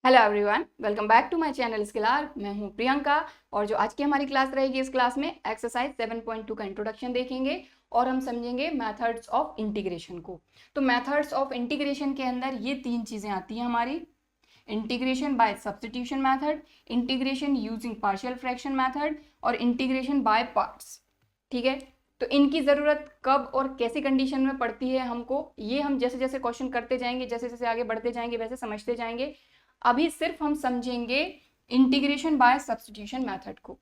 Hello everyone, welcome back to my channel skill arc. मैं हूं प्रियंका और जो आज की हमारी क्लास रहेगी, इस क्लास में एक्सरसाइज 7.2 का इंट्रोडक्शन देखेंगे और हम समझेंगे मेथड्स ऑफ इंटीग्रेशन को। तो मेथड्स ऑफ इंटीग्रेशन के अंदर ये तीन चीज़ें आती हैं हमारी: integration by substitution method, integration using partial fraction method और इंटीग्रेशन बाय पार्ट्स। ठीक है, तो इनकी ज़रूरत कब और कैसी कंडीशन में पड़ती है हमको, ये हम जैसे जैसे क्वेश्चन करते जाएंगे, जैसे जैसे आगे बढ़ते जाएंगे वैसे समझते जाएंगे। अभी सिर्फ हम समझेंगे इंटीग्रेशन बाय सब्स्टिट्यूशन मेथड को।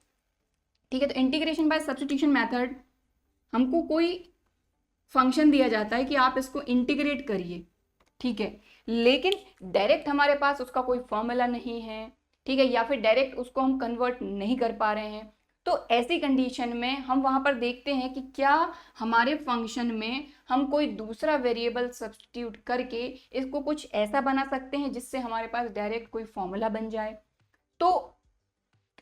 ठीक है, तो इंटीग्रेशन बाय सब्स्टिट्यूशन मेथड, हमको कोई फंक्शन दिया जाता है कि आप इसको इंटीग्रेट करिए। ठीक है, लेकिन डायरेक्ट हमारे पास उसका कोई फॉर्मूला नहीं है। ठीक है, या फिर डायरेक्ट उसको हम कन्वर्ट नहीं कर पा रहे हैं। तो ऐसी कंडीशन में हम वहां पर देखते हैं कि क्या हमारे फंक्शन में हम कोई दूसरा वेरिएबल सब्स्टिट्यूट करके इसको कुछ ऐसा बना सकते हैं जिससे हमारे पास डायरेक्ट कोई फॉर्मूला बन जाए। तो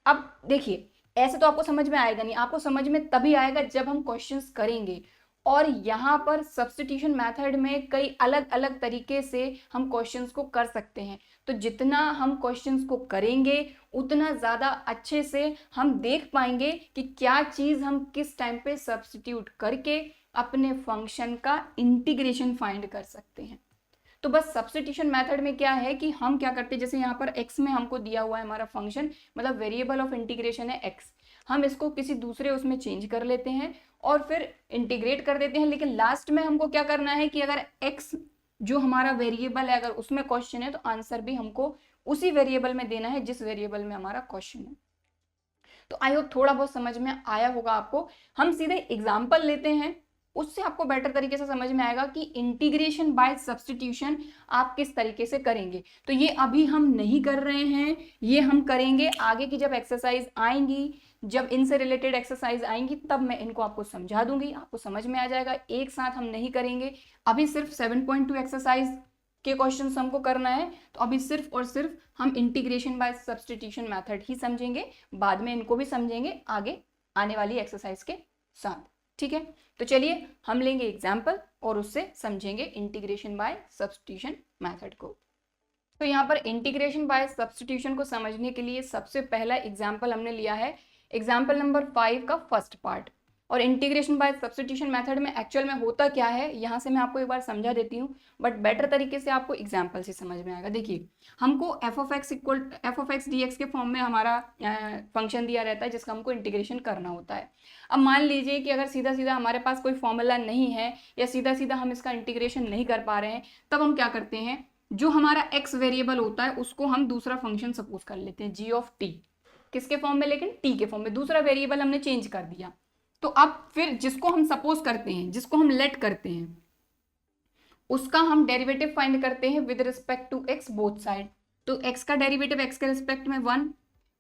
अब देखिए, ऐसे तो आपको समझ में आएगा नहीं, आपको समझ में तभी आएगा जब हम क्वेश्चंस करेंगे। और यहाँ पर सब्स्टिट्यूशन मेथड में कई अलग अलग तरीके से हम क्वेश्चंस को कर सकते हैं। तो जितना हम क्वेश्चंस को करेंगे उतना ज़्यादा अच्छे से हम देख पाएंगे कि क्या चीज़ हम किस टाइम पे सब्स्टिट्यूट करके अपने फंक्शन का इंटीग्रेशन फाइंड कर सकते हैं। तो बस सब्स्टिट्यूशन मेथड में क्या है कि हम क्या करते हैं, जैसे यहाँ पर x में हमको दिया हुआ है हमारा फंक्शन, मतलब वेरिएबल ऑफ इंटीग्रेशन है x। हम इसको किसी दूसरे उसमें चेंज कर लेते हैं और फिर इंटीग्रेट कर देते हैं। लेकिन लास्ट में हमको क्या करना है कि अगर x जो हमारा वेरिएबल है, अगर उसमें क्वेश्चन है तो आंसर भी हमको उसी वेरिएबल में देना है जिस वेरिएबल में हमारा क्वेश्चन है। तो आई होप थोड़ा बहुत समझ में आया होगा आपको। हम सीधे एग्जाम्पल लेते हैं, उससे आपको बेटर तरीके से समझ में आएगा कि इंटीग्रेशन बाय सब्स्टिट्यूशन आप किस तरीके से करेंगे। तो ये अभी हम नहीं कर रहे हैं, ये हम करेंगे आगे की जब एक्सरसाइज आएंगी, जब इनसे रिलेटेड एक्सरसाइज आएंगी तब मैं इनको आपको समझा दूंगी, आपको समझ में आ जाएगा। एक साथ हम नहीं करेंगे। अभी सिर्फ 7.2 एक्सरसाइज के क्वेश्चन हमको करना है, तो अभी सिर्फ और सिर्फ हम इंटीग्रेशन बाय सब्स्टिट्यूशन मेथड ही समझेंगे। बाद में इनको भी समझेंगे आगे आने वाली एक्सरसाइज के साथ। ठीक है, तो चलिए हम लेंगे एग्जाम्पल और उससे समझेंगे इंटीग्रेशन बाय सब्स्टिट्यूशन मेथड को। तो यहाँ पर इंटीग्रेशन बाय सब्स्टिट्यूशन को समझने के लिए सबसे पहला एग्जाम्पल हमने लिया है एग्जाम्पल नंबर 5 का फर्स्ट पार्ट। और इंटीग्रेशन बाय सब्स्टिट्यूशन मेथड में एक्चुअल में होता क्या है, यहाँ से मैं आपको एक बार समझा देती हूँ, बट बेटर तरीके से आपको एग्जाम्पल से समझ में आएगा। देखिए, हमको F of x D x के फॉर्म में हमारा फंक्शन दिया रहता है जिसका हमको इंटीग्रेशन करना होता है। अब मान लीजिए कि अगर सीधा सीधा हमारे पास कोई फॉर्मूला नहीं है या सीधा सीधा हम इसका इंटीग्रेशन नहीं कर पा रहे हैं, तब हम क्या करते हैं, जो हमारा एक्स वेरिएबल होता है उसको हम दूसरा फंक्शन सपोज कर लेते हैं जी ऑफ टी। किसके फॉर्म में, लेकिन टी के फॉर्म में, दूसरा वेरिएबल हमने चेंज कर दिया। तो अब फिर जिसको हम सपोज करते हैं, जिसको हम लेट करते हैं, उसका हम डेरिवेटिव फाइंड करते हैं with respect to x both side. तो एक्स का डेरिवेटिव एक्स के रिस्पेक्ट में 1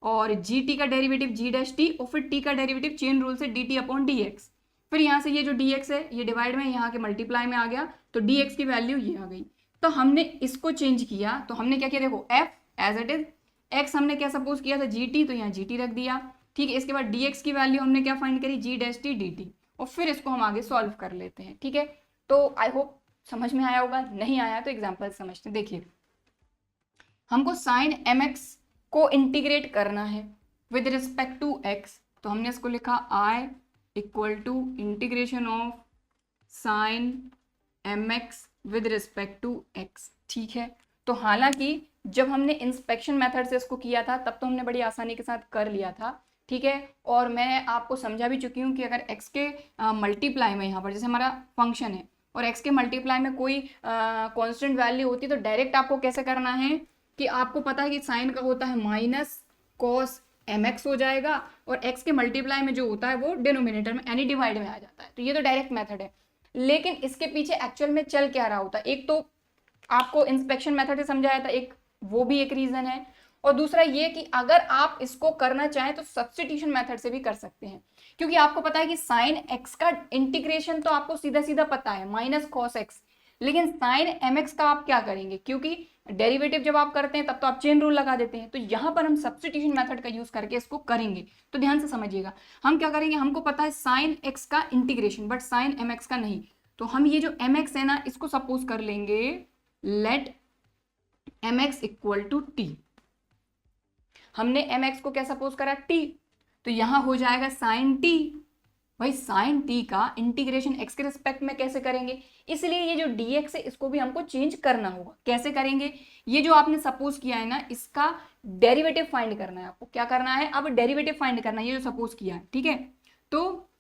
और जी टी का डेरिवेटिव जी डैश टी और फिर टी का डेरिवेटिव चेन रूल से d t upon d x. फिर यहाँ से ये जो डी एक्स है ये डिवाइड में यहाँ के मल्टीप्लाई में आ गया, तो डी एक्स की वैल्यू ये आ गई। तो हमने इसको चेंज किया, तो हमने क्या किया, देखो f as it is, x हमने क्या सपोज किया था जी टी, तो यहाँ जी टी रख दिया। ठीक है, इसके बाद डी एक्स की वैल्यू हमने क्या फाइंड करी, जी डैश टी डी टी, और फिर इसको हम आगे सॉल्व कर लेते हैं। ठीक है, तो आई होप समझ में आया होगा, नहीं आया तो एग्जाम्पल समझते हैं। देखिए, हमको साइन एम एक्स को इंटीग्रेट करना है विद रिस्पेक्ट टू एक्स, तो हमने इसको लिखा I equal to integration of sine M X with respect to X. ठीक है, तो हालांकि जब हमने इंस्पेक्शन मेथड से इसको किया था तब तो हमने बड़ी आसानी के साथ कर लिया था। ठीक है, और मैं आपको समझा भी चुकी हूँ कि अगर x के मल्टीप्लाई में, यहाँ पर जैसे हमारा फंक्शन है और x के मल्टीप्लाई में कोई कांस्टेंट वैल्यू होती है, तो डायरेक्ट आपको कैसे करना है कि आपको पता है कि साइन का होता है माइनस कॉस एम एक्स हो जाएगा, और x के मल्टीप्लाई में जो होता है वो डिनोमिनेटर में यानी डिवाइड में आ जाता है। तो ये तो डायरेक्ट मेथड है, लेकिन इसके पीछे एक्चुअल में चल क्या रहा होता है, एक तो आपको इंस्पेक्शन मेथड से समझाया था, एक वो भी एक रीजन है, और दूसरा ये कि अगर आप इसको करना चाहें तो सब्स्टिट्यूशन मेथड से भी कर सकते हैं। क्योंकि आपको पता है कि साइन एक्स का इंटीग्रेशन तो आपको सीधा सीधा पता है माइनस कॉस एक्स, लेकिन साइन एम एक्स का आप क्या करेंगे, क्योंकि डेरिवेटिव जब आप करते हैं तब तो आप चेन रूल लगा देते हैं, तो यहां पर हम सब्स्टिट्यूशन मेथड का यूज करके इसको करेंगे। तो ध्यान से समझिएगा, हम क्या करेंगे, हमको पता है साइन एक्स का integration but sine M x का नहीं। तो हम ये जो एम एक्स है ना, इसको सपोज कर लेंगे let m x equal to t. हमने mx को क्या सपोज करा, t, तो यहाँ हो जाएगा साइन t। भाई साइन t का इंटीग्रेशन x के रिस्पेक्ट में कैसे करेंगे, इसलिए ये जो dx है इसको भी हमको चेंज करना होगा। कैसे करेंगे, ये जो आपने सपोज किया है ना, इसका डेरिवेटिव फाइंड करना है आपको। क्या करना है, अब डेरिवेटिव फाइंड करना है, ये जो सपोज किया है, ठीक है। तो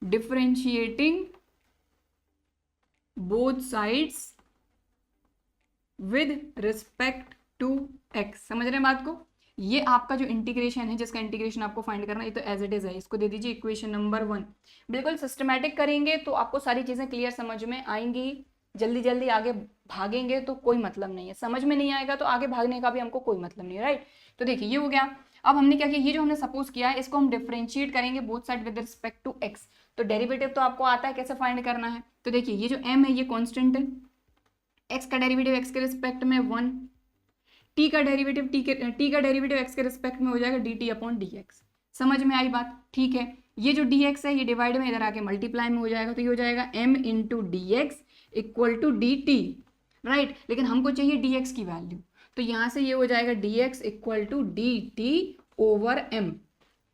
differentiating both sides with respect to x, समझ रहे हैं बात को। ये आपका जो इंटीग्रेशन है, जिसका इंटीग्रेशन आपको फाइंड करना है, ये तो एज इट इज है, इसको दे दीजिए इक्वेशन नंबर 1। बिल्कुल सिस्टमैटिक करेंगे तो आपको सारी चीजें क्लियर समझ में आएंगी। जल्दी जल्दी आगे भागेंगे तो कोई मतलब नहीं है, समझ में नहीं आएगा तो आगे भागने का भी हमको कोई मतलब नहीं है, राइट। तो देखिए ये हो गया। अब हमने क्या किया, ये जो हमने सपोज किया है इसको हम डिफरेंशिएट करेंगे both side with respect to x। तो डेरिवेटिव तो आपको आता है कैसे फाइंड करना है। तो देखिए ये जो m है ये कॉन्स्टेंट है, x का डेरिवेटिव x के रिस्पेक्ट में 1, t का डेरिवेटिव x के रिस्पेक्ट में हो जाएगा dt अपॉन dx। समझ में आई बात, ठीक है। ये जो dx है ये डिवाइड में इधर आके मल्टीप्लाई में हो जाएगा, तो ये हो जाएगा m into dx equal to dt, right. लेकिन हमको चाहिए dx की वैल्यू, तो यहाँ से ये हो जाएगा dx equal to dt over m।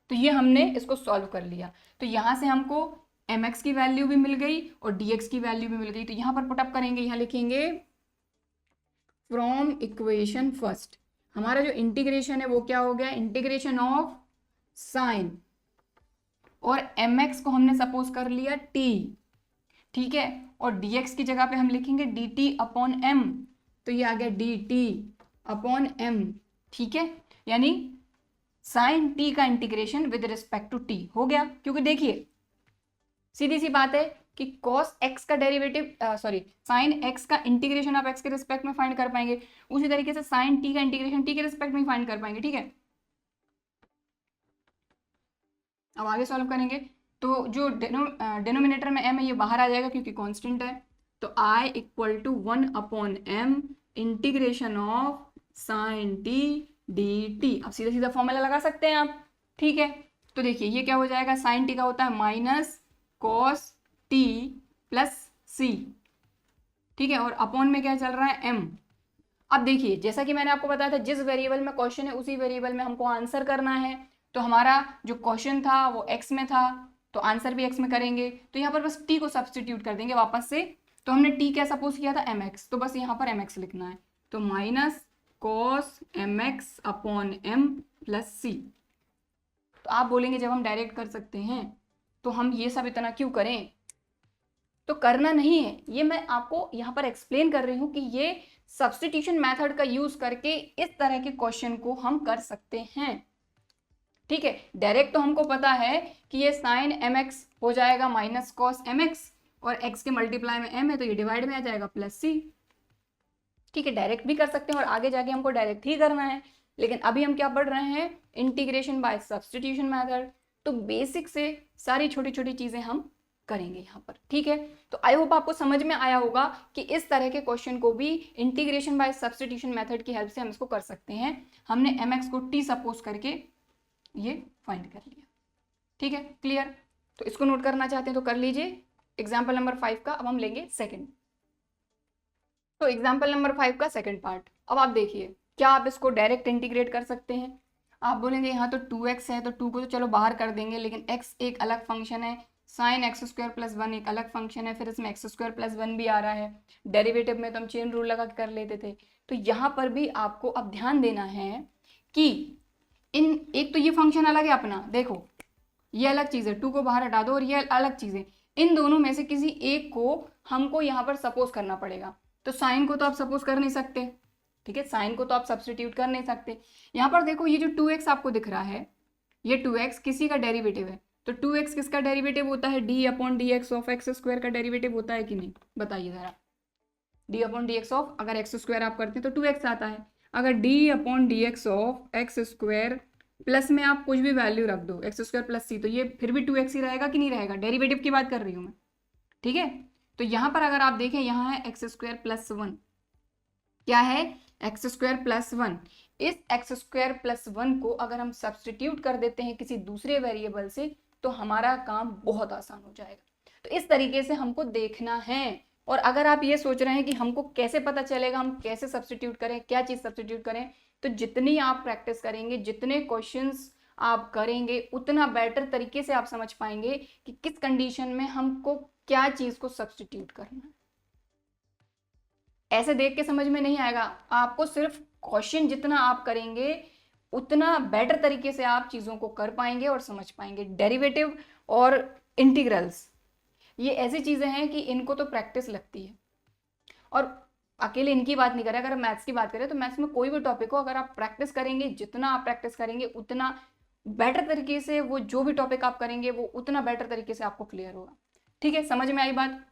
तो ये हमने इसको सॉल्व कर लिया, तो यहाँ से हमको mx की वैल्यू भी मिल गई और dx की वैल्यू भी मिल गई। तो यहाँ पर पुटअप करेंगे, यहाँ लिखेंगे फ्रॉम इक्वेशन फर्स्ट, हमारा जो इंटीग्रेशन है वो क्या हो गया, इंटीग्रेशन ऑफ साइन, और mx को हमने सपोज कर लिया t, ठीक है, और dx की जगह पे हम लिखेंगे dt अपॉन m, तो ये आ गया dt अपॉन m, ठीक है। यानी साइन t का integration with respect to t हो गया। क्योंकि देखिए सीधी सी बात है कि cos x का डेरिवेटिव साइन x का इंटीग्रेशन आप x के रिस्पेक्ट में फाइंड कर पाएंगे, उसी तरीके से साइन t का इंटीग्रेशन t के रिस्पेक्ट में फाइंड कर पाएंगे, ठीक है। अब आगे सॉल्व करेंगे, तो जो डिनोमिनेटर में m है ये बाहर आ जाएगा क्योंकि कांस्टेंट है, तो i equal to 1 upon m integration of sine t dt। अब सीधा सीधा फॉर्मूला लगा सकते हैं आप, ठीक है। तो देखिए ये क्या हो जाएगा, साइन t का होता है minus cos t plus c, ठीक है, और अपॉन में क्या चल रहा है m। अब देखिए जैसा कि मैंने आपको बताया था, जिस वेरिएबल में क्वेश्चन है उसी वेरिएबल में हमको आंसर करना है। तो हमारा जो क्वेश्चन था वो x में था, तो आंसर भी x में करेंगे। तो यहाँ पर बस t को सब्सटीट्यूट कर देंगे वापस से। तो हमने t क्या सपोज किया था, mx, तो बस यहाँ पर mx लिखना है, तो minus cos mx upon m plus c। तो आप बोलेंगे जब हम डायरेक्ट कर सकते हैं तो हम ये सब इतना क्यों करें, तो करना नहीं है, ये मैं आपको यहाँ पर एक्सप्लेन कर रही हूँ कि ये सब्स्टिट्यूशन मेथड का यूज करके इस तरह के क्वेश्चन को हम कर सकते हैं, ठीक है। डायरेक्ट तो हमको पता है कि ये साइन mx हो जाएगा माइनस कॉस mx, और x के मल्टीप्लाई में m है तो ये डिवाइड में आ जाएगा प्लस c, ठीक है। डायरेक्ट भी कर सकते हैं और आगे जाके हमको डायरेक्ट ही करना है, लेकिन अभी हम क्या पढ़ रहे हैं, इंटीग्रेशन बाय सब्स्टिट्यूशन मेथड। तो बेसिक से सारी छोटी छोटी चीजें हम करेंगे यहाँ पर, ठीक है। तो आई होप आपको समझ में आया होगा कि इस तरह के क्वेश्चन को भी इंटीग्रेशन बाय सब्स्टिट्यूशन मेथड की हेल्प से हम इसको कर सकते हैं। हमने mx को t सपोज करके ये फाइंड कर लिया, ठीक है, क्लियर। तो इसको नोट करना चाहते हैं तो कर लीजिए। एग्जाम्पल नंबर 5 का अब हम लेंगे सेकेंड। तो एग्जाम्पल नंबर 5 का सेकेंड पार्ट। अब आप देखिए क्या आप इसको डायरेक्ट इंटीग्रेट कर सकते हैं। आप बोलेंगे यहाँ तो 2x है तो 2 को तो चलो बाहर कर देंगे, लेकिन x एक अलग फंक्शन है, साइन एक्स स्क्वायर प्लस 1 एक अलग फंक्शन है, फिर इसमें एक्स स्क्वायर प्लस 1 भी आ रहा है। डेरिवेटिव में तो हम चेन रूल लगा कर लेते थे। तो यहाँ पर भी आपको अब ध्यान देना है कि इन एक तो ये फंक्शन अलग है अपना, देखो ये अलग चीज़ है, 2 को बाहर हटा दो, और ये अलग चीज़ है। इन दोनों में से किसी एक को हमको यहाँ पर सपोज करना पड़ेगा। तो साइन को तो आप सपोज कर नहीं सकते, ठीक है, साइन को तो आप सब्स्टिट्यूट कर नहीं सकते। यहाँ पर देखो ये जो 2x आपको दिख रहा है, ये 2x किसी का डेरिवेटिव है, तो 2x किसका डेरिवेटिव होता है, d upon d x of x square का डेरिवेटिव होता है कि नहीं, बताइए जरा। d upon d x of, अगर एक्स स्क्वायर आप करते हैं तो 2x आता है। अगर d upon d x of x square plus में आप कुछ भी वैल्यू रख दो, एक्स स्क्वायर प्लस c, तो ये फिर भी 2x ही रहेगा कि नहीं रहेगा, डेरिवेटिव की बात कर रही हूँ मैं, ठीक है। तो यहाँ पर अगर आप देखें, यहाँ है एक्स स्क्वायर प्लस 1, क्या है, एक्स स्क्वायर प्लस 1। इस एक्स स्क्वायर प्लस 1 को अगर हम सब्स्टिट्यूट कर देते हैं किसी दूसरे वेरिएबल से तो हमारा काम बहुत आसान हो जाएगा। तो इस तरीके से हमको देखना है और अगर आप ये सोच रहे हैं कि हमको कैसे पता चलेगा, हम कैसे सब्स्टिट्यूट करें, क्या चीज़ सब्स्टिट्यूट करें, तो जितनी आप प्रैक्टिस करेंगे, जितने क्वेश्चंस आप करेंगे, उतना बेटर तरीके से आप समझ पाएंगे कि किस कंडीशन में हमको क्या चीज़ को सब्स्टिट्यूट करना है। ऐसे देख के समझ में नहीं आएगा, आपको सिर्फ क्वेश्चन जितना आप करेंगे उतना बेटर तरीके से आप चीज़ों को कर पाएंगे और समझ पाएंगे। डेरिवेटिव और इंटीग्रल्स ये ऐसी चीज़ें हैं कि इनको तो प्रैक्टिस लगती है, और अकेले इनकी बात नहीं करें, अगर हम मैथ्स की बात करें तो मैथ्स में कोई भी टॉपिक हो, अगर आप प्रैक्टिस करेंगे, जितना आप प्रैक्टिस करेंगे उतना बेटर तरीके से वो जो भी टॉपिक आप करेंगे वो उतना बेटर तरीके से आपको क्लियर होगा। ठीक है, समझ में आई बात?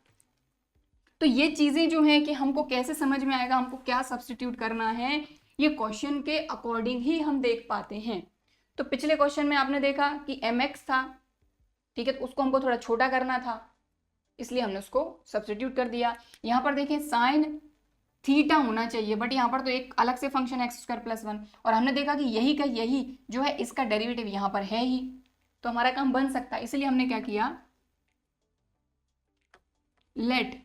तो ये चीज़ें जो हैं कि हमको कैसे समझ में आएगा, हमको क्या सब्स्टिट्यूट करना है, ये क्वेश्चन के अकॉर्डिंग ही हम देख पाते हैं। तो पिछले क्वेश्चन में आपने देखा कि mx था, ठीक है, तो उसको हमको थोड़ा छोटा करना था, इसलिए हमने उसको सब्स्टिट्यूट कर दिया। यहाँ पर देखें साइन थीटा होना चाहिए, बट यहाँ पर तो एक अलग से फंक्शन एक्स स्क्वायर प्लस 1, और हमने देखा कि यही का यही जो है इसका डेरिवेटिव यहाँ पर है ही, तो हमारा काम बन सकता है। इसलिए हमने क्या किया, लेट,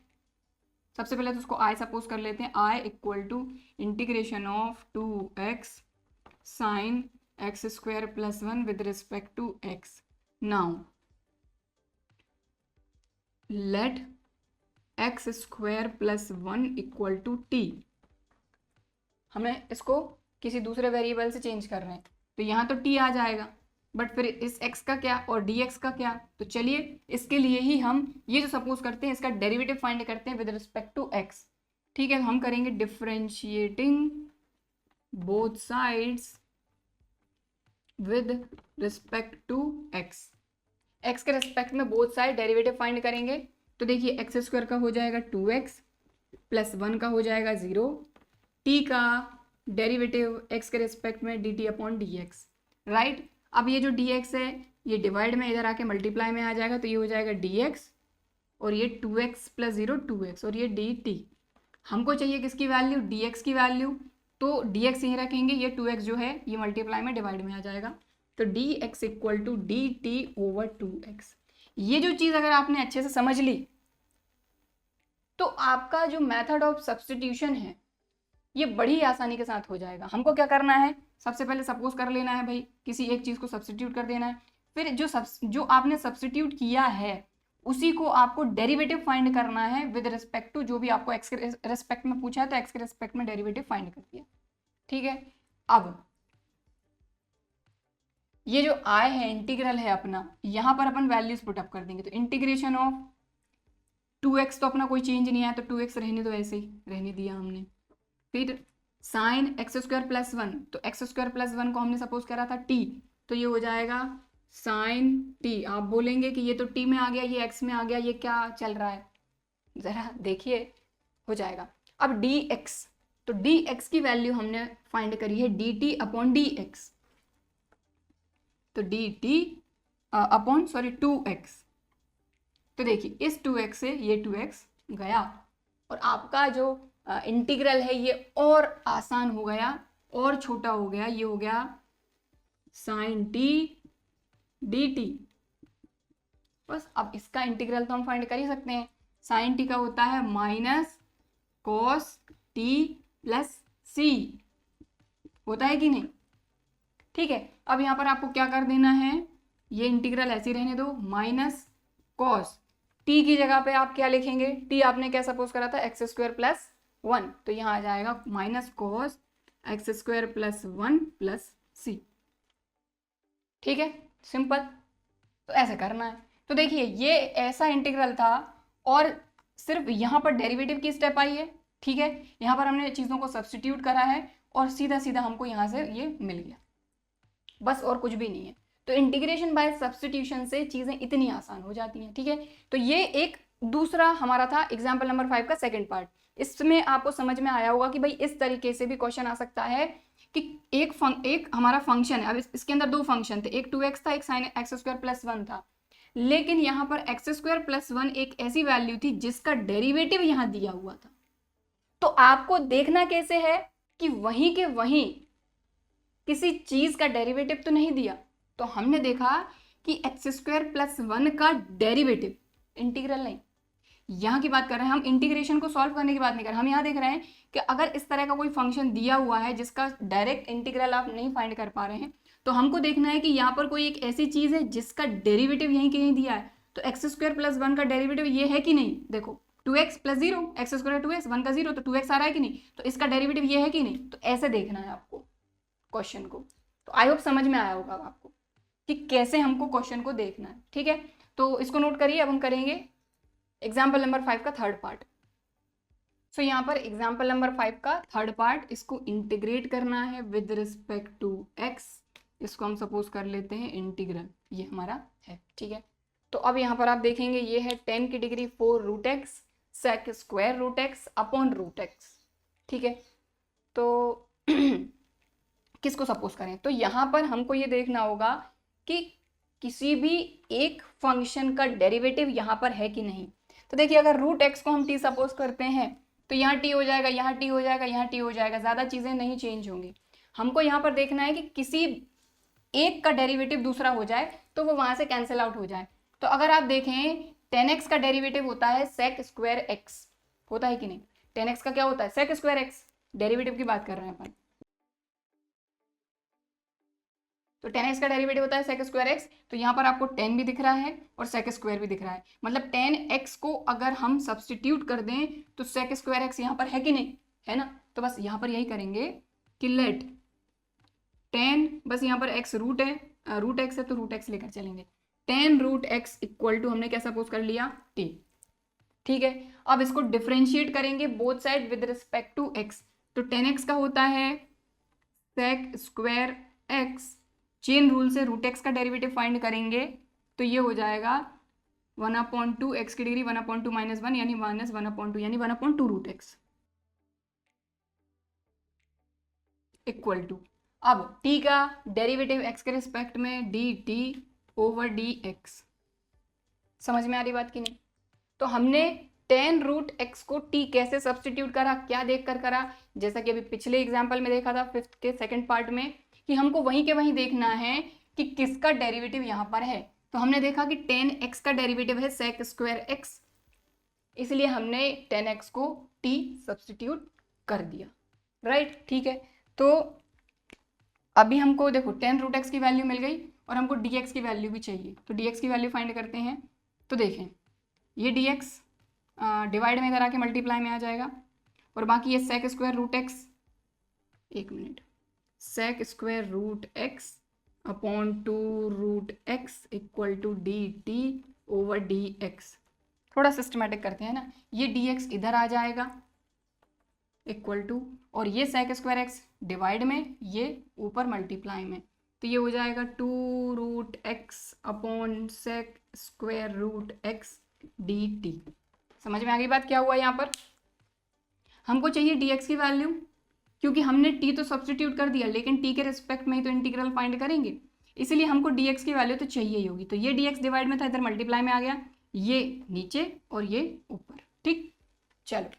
सबसे पहले तो उसको आई सपोज कर लेते हैं, I equal to integration of 2x sine X square plus 1 with respect to x। Now let X square plus 1 equal to T, हमें इसको किसी दूसरे वेरिएबल से चेंज कर रहे हैं, तो यहाँ तो t आ जाएगा, बट फिर इस x का क्या और dx का क्या? तो चलिए इसके लिए ही हम ये जो सपोज करते हैं इसका डेरिवेटिव फाइंड करते हैं विद रिस्पेक्ट टू x। ठीक है, तो हम करेंगे differentiating both sides with respect to x। x के रिस्पेक्ट में बोथ साइड डेरिवेटिव फाइंड करेंगे, तो देखिए एक्स स्क्वायर का हो जाएगा 2x प्लस 1 का हो जाएगा 0, t का डेरिवेटिव x के रिस्पेक्ट में dt अपॉन dx, राइट। अब ये जो dx है ये डिवाइड में इधर आके मल्टीप्लाई में आ जाएगा, तो ये हो जाएगा dx और ये 2x प्लस 0 2x और ये dt। हमको चाहिए किसकी वैल्यू, dx की वैल्यू, तो dx यहीं रखेंगे, ये 2x जो है ये मल्टीप्लाई में डिवाइड में आ जाएगा, तो dx equal to dt over 2x। ये जो चीज़ अगर आपने अच्छे से समझ ली तो आपका जो मेथड ऑफ सब्स्टिट्यूशन है ये बड़ी आसानी के साथ हो जाएगा। हमको क्या करना है, सबसे पहले सपोज कर लेना है भाई, किसी एक चीज़ को सब्स्टिट्यूट कर देना है, फिर जो आपने सब्स्टिट्यूट किया है उसी को आपको डेरिवेटिव फाइंड करना है विद रिस्पेक्ट टू जो भी आपको एक्स के रिस्पेक्ट में पूछा है, तो एक्स के रिस्पेक्ट में डेरिवेटिव फाइंड कर दिया। ठीक है, अब ये जो आई है इंटीग्रल है अपना, यहाँ पर अपन वैल्यूज पुटअप कर देंगे, तो इंटीग्रेशन ऑफ 2x तो अपना कोई चेंज नहीं आया, तो 2x रहने दो, ऐसे ही रहने दिया हमने। फिर साइन एक्स स्क्वायर प्लस 1, तो एक्स स्क्वायर प्लस 1 को हमने सपोज करा था t, तो ये हो जाएगा साइन t। आप बोलेंगे कि ये तो t में आ गया, ये x में आ गया, ये क्या चल रहा है, ज़रा देखिए, हो जाएगा। अब dx, तो dx की वैल्यू हमने फाइंड करी है dt अपॉन dx, तो dt अपॉन 2x, तो देखिए इस 2x से ये 2x गया और आपका जो इंटीग्रल है ये और आसान हो गया और छोटा हो गया, ये हो गया साइन t dt। बस अब इसका इंटीग्रल तो हम फाइंड कर ही सकते हैं, साइन t का होता है minus cos t plus c, होता है कि नहीं? ठीक है, अब यहाँ पर आपको क्या कर देना है, ये इंटीग्रल ऐसे ही रहने दो, माइनस कॉस t की जगह पे आप क्या लिखेंगे, t आपने क्या सपोज करा था एक्स स्क्वायर प्लस 1, तो यहाँ आ जाएगा minus cos x square plus 1 plus c। ठीक है, सिंपल, तो ऐसे करना है। तो देखिए ये ऐसा इंटीग्रल था और सिर्फ यहाँ पर डेरिवेटिव की स्टेप आई है। ठीक है, यहाँ पर हमने चीज़ों को सब्स्टिट्यूट करा है और सीधा सीधा हमको यहाँ से ये मिल गया, बस और कुछ भी नहीं है। तो इंटीग्रेशन बाय सब्स्टिट्यूशन से चीज़ें इतनी आसान हो जाती हैं। ठीक है, तो ये एक दूसरा हमारा था एग्जाम्पल नंबर 5 का सेकंड पार्ट। इसमें आपको समझ में आया होगा कि भाई इस तरीके से भी क्वेश्चन आ सकता है कि एक हमारा फंक्शन है, अब इसके अंदर दो फंक्शन थे, एक 2x था, एक साइन एक्स स्क्वायर प्लस 1 था, लेकिन यहाँ पर एक्स स्क्वायर प्लस 1 एक ऐसी वैल्यू थी जिसका डेरिवेटिव यहाँ दिया हुआ था। तो आपको देखना कैसे है कि वहीं के वहीं किसी चीज का डेरिवेटिव तो नहीं दिया, तो हमने देखा कि एक्स स्क्वायर प्लस 1 का डेरिवेटिव, इंटीग्रल नहीं, यहाँ की बात कर रहे हैं हम, इंटीग्रेशन को सॉल्व करने की बात नहीं कर रहे हम। यहाँ देख रहे हैं कि अगर इस तरह का कोई फंक्शन दिया हुआ है जिसका डायरेक्ट इंटीग्रल आप नहीं फाइंड कर पा रहे हैं, तो हमको देखना है कि यहाँ पर कोई एक ऐसी चीज़ है जिसका डेरिवेटिव यहीं कहीं दिया है। तो एक्स स्क्वायर प्लस 1 का डेरिवेटिव ये है कि नहीं, देखो 2x plus 0, x square 2x, 1 का 0 तो 2x आ रहा है कि नहीं, तो इसका डेरिवेटिव ये है कि नहीं। तो ऐसे देखना है आपको क्वेश्चन को। तो आई होप समझ में आया होगा आपको कि कैसे हमको क्वेश्चन को देखना है, ठीक है। तो इसको नोट करिए। अब हम करेंगे एग्जाम्पल नंबर 5 का थर्ड पार्ट। सो यहाँ पर एग्जाम्पल नंबर 5 का थर्ड पार्ट, इसको इंटीग्रेट करना है विद रिस्पेक्ट टू एक्स। इसको हम सपोज कर लेते हैं इंटीग्रल, ये हमारा है, ठीक है। तो अब यहाँ पर आप देखेंगे ये है 10 की degree 4 root x sec square root x upon root x, ठीक है। तो किसको सपोज करें, तो यहाँ पर हमको ये देखना होगा कि किसी भी एक फंक्शन का डेरिवेटिव यहाँ पर है कि नहीं। तो देखिए अगर रूट एक्स को हम टी सपोज करते हैं तो यहाँ टी हो जाएगा, यहाँ टी हो जाएगा, यहाँ टी हो जाएगा, ज़्यादा चीज़ें नहीं चेंज होंगी। हमको यहाँ पर देखना है कि किसी एक का डेरिवेटिव दूसरा हो जाए तो वो वहाँ से कैंसिल आउट हो जाए। तो अगर आप देखें 10x का डेरिवेटिव होता है सेक स्क्वायर एक्स, होता है कि नहीं। 10x का क्या होता है, सेक स्क्वायर एक्स, डेरिवेटिव की बात कर रहे हैं अपन। तो 10x का डेरिवेटिव होता है सेक स्क्वायर एक्स। तो यहाँ पर आपको 10 भी दिख रहा है और सेक स्क्वायर भी दिख रहा है, मतलब 10x को अगर हम सब्सटीट्यूट कर दें तो सेक स्क्वायर एक्स यहाँ पर है कि नहीं, है ना। तो बस यहाँ पर यही करेंगे कि लेट 10, बस यहाँ पर x रूट है, रूट एक्स है तो रूट एक्स लेकर चलेंगे। 10 रूट एक्स इक्वल टू हमने क्या सपोज कर लिया, t, ठीक है। अब इसको डिफ्रेंशिएट करेंगे both side with respect to x। तो 10x का होता है sec square x, chain rule से रूट एक्स का डेरिवेटिव फाइंड करेंगे तो ये हो जाएगा 1/2 एक्स की डिग्री 1/2 माइनस 1 यानी माइनस 1/2 यानी 1/2 रूट एक्स इक्वल टू, अब t का डेरिवेटिव x के रिस्पेक्ट में dt ओवर dx। समझ में आ रही बात की नहीं। तो हमने 10 रूट एक्स को t कैसे सब्सटीट्यूट करा, क्या देख कर करा, जैसा कि अभी पिछले एग्जाम्पल में देखा था 5th के सेकंड पार्ट में कि हमको वहीं के वहीं देखना है कि किसका डेरिवेटिव यहाँ पर है। तो हमने देखा कि 10x का डेरिवेटिव है सेक स्क्वायर एक्स, इसलिए हमने 10x को t सब्सटीट्यूट कर दिया, राइट, ठीक है। तो अभी हमको देखो 10 रूट एक्स की वैल्यू मिल गई और हमको dx की वैल्यू भी चाहिए। तो dx की वैल्यू फाइंड करते हैं। तो देखें ये dx डिवाइड में इधर आके मल्टीप्लाई में आ जाएगा और बाकी ये सेक स्क्वायर रूट एक्स, एक minute, sec square root x upon 2 root x equal to dt over dx। थोड़ा सिस्टमेटिक करते हैं ना, ये dx इधर आ जाएगा इक्वल टू, और ये सेक स्क्वायर एक्स डिवाइड में, ये ऊपर मल्टीप्लाई में, तो ये हो जाएगा 2 root x upon sec square root x dt। समझ में आ गई बात क्या हुआ यहाँ पर। हमको चाहिए dx की वैल्यू, क्योंकि हमने t तो सब्सटीट्यूट कर दिया लेकिन t के रिस्पेक्ट में ही तो इंटीग्रल फाइंड करेंगे, इसलिए हमको dx की वैल्यू तो चाहिए ही होगी। तो ये dx डिवाइड में था, इधर मल्टीप्लाई में आ गया, ये नीचे और ये ऊपर, ठीक। चलो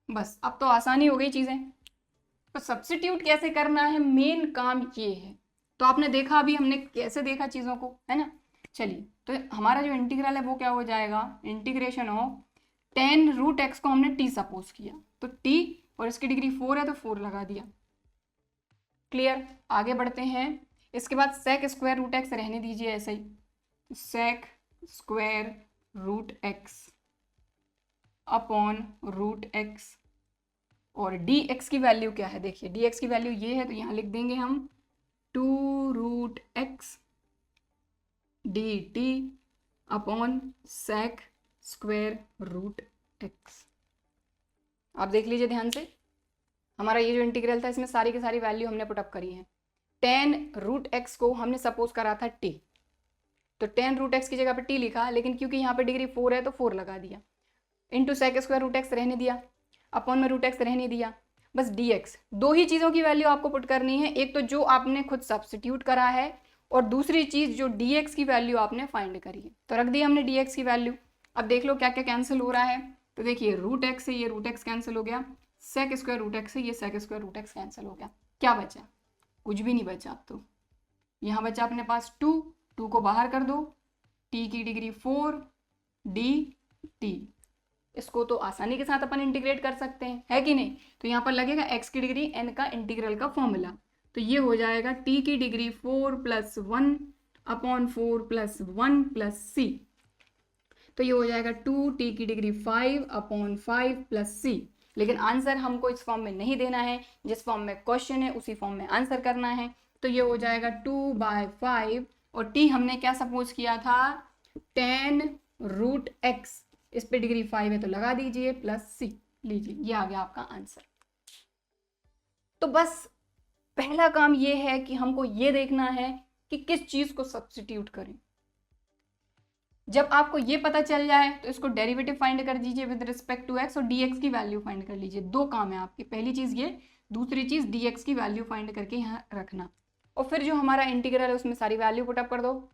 बस अब तो आसानी हो गई चीज़ें। तो सब्स्टिट्यूट कैसे करना है, मेन काम ये है। तो आपने देखा अभी हमने कैसे देखा चीज़ों को, है ना। चलिए तो हमारा जो इंटीग्रल है वो क्या हो जाएगा, इंटीग्रेशन ऑफ 10 रूट एक्स को हमने t सपोज किया, तो t और इसकी डिग्री 4 है तो 4 लगा दिया। क्लियर, आगे बढ़ते हैं। इसके बाद सेक स्क्वायर रूट एक्स रहने दीजिए ऐसे ही, sec square root x upon root X, और dx की वैल्यू क्या है, देखिए dx की वैल्यू ये है तो यहाँ लिख देंगे हम 2 root x dt upon sec square root x. आप देख लीजिए ध्यान से, हमारा ये जो इंटीग्रल था इसमें सारी की सारी वैल्यू हमने पुटअप करी है। 10 रूट एक्स को हमने सपोज करा था t, तो 10 रूट एक्स की जगह पे t लिखा, लेकिन क्योंकि यहाँ पे डिग्री 4 है तो 4 लगा दिया, into sec square root x रहने दिया, अपॉन में रूट एक्स रहने दिया, बस dx। दो ही चीज़ों की वैल्यू आपको पुट करनी है, एक तो जो आपने खुद सब्स्टिट्यूट करा है और दूसरी चीज़ जो dx की वैल्यू आपने फाइंड करी है। तो रख दी हमने dx की वैल्यू। अब देख लो क्या क्या कैंसिल हो रहा है। तो देखिए रूट एक्स से ये रूट एक्स कैंसिल हो गया, सेक स्क्वायर रूट एक्स से ये sec square root x cancel हो गया, क्या बचा, कुछ भी नहीं बचा। अब तो यहाँ बचा अपने पास 2 को बाहर कर दो, t की डिग्री 4 d टी। इसको तो आसानी के साथ अपन इंटीग्रेट कर सकते हैं, है कि नहीं। तो यहाँ पर लगेगा x की डिग्री n का इंटीग्रल का फॉर्मूला, तो ये हो जाएगा t की डिग्री 4+1/4+1+c, तो ये हो जाएगा 2t की डिग्री 5/5+c। लेकिन आंसर हमको इस फॉर्म में नहीं देना है, जिस फॉर्म में क्वेश्चन है उसी फॉर्म में आंसर करना है। तो ये हो जाएगा 2/5 और t हमने क्या सपोज किया था, tan√x, इस पे डिग्री 5 है तो लगा दीजिए +c। लीजिए ये आ गया आपका आंसर। तो बस पहला काम ये है कि हमको ये देखना है कि किस चीज को सब्स्टिट्यूट करें। जब आपको ये पता चल जाए तो इसको डेरिवेटिव फाइंड कर दीजिए विद रिस्पेक्ट टू x और dx की वैल्यू फाइंड कर लीजिए। दो काम है आपके, पहली चीज ये, दूसरी चीज dx की वैल्यू फाइंड करके यहाँ रखना, और फिर जो हमारा इंटीग्रल है उसमें सारी वैल्यू पुटअप कर दो,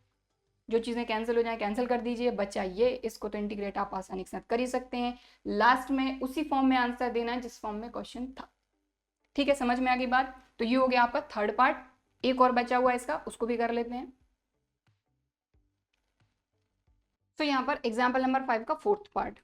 जो चीज़ें कैंसिल हो जाए कैंसिल कर दीजिए, बच्चा ये। इसको तो इंटीग्रेट आप आसानी के साथ कर ही सकते हैं। लास्ट में उसी फॉर्म में आंसर देना है जिस फॉर्म में क्वेश्चन था। ठीक है, समझ में आ गई बात। तो ये हो गया आपका थर्ड पार्ट। एक और बचा हुआ है इसका, उसको भी कर लेते हैं। तो यहाँ पर एग्जाम्पल नंबर 5 का फोर्थ पार्ट।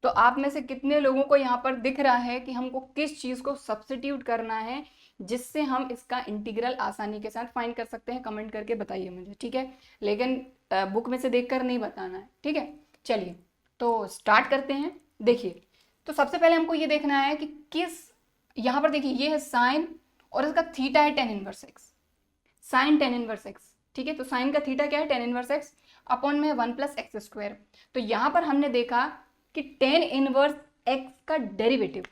तो आप में से कितने लोगों को यहाँ पर दिख रहा है कि हमको किस चीज़ को सब्स्टिट्यूट करना है जिससे हम इसका इंटीग्रल आसानी के साथ फाइंड कर सकते हैं? कमेंट करके बताइए मुझे, ठीक है। लेकिन बुक में से देखकर नहीं बताना है, ठीक है। चलिए तो स्टार्ट करते हैं। देखिए, तो सबसे पहले हमको ये देखना है कि किस, यहाँ पर देखिए ये है साइन और इसका थीटा है tan inverse x, sine tan inverse x, ठीक है। तो साइन का थीटा क्या है, tan इनवर्स x अपॉन में 1+x²। तो यहाँ पर हमने देखा कि tan इनवर्स x का डेरिवेटिव,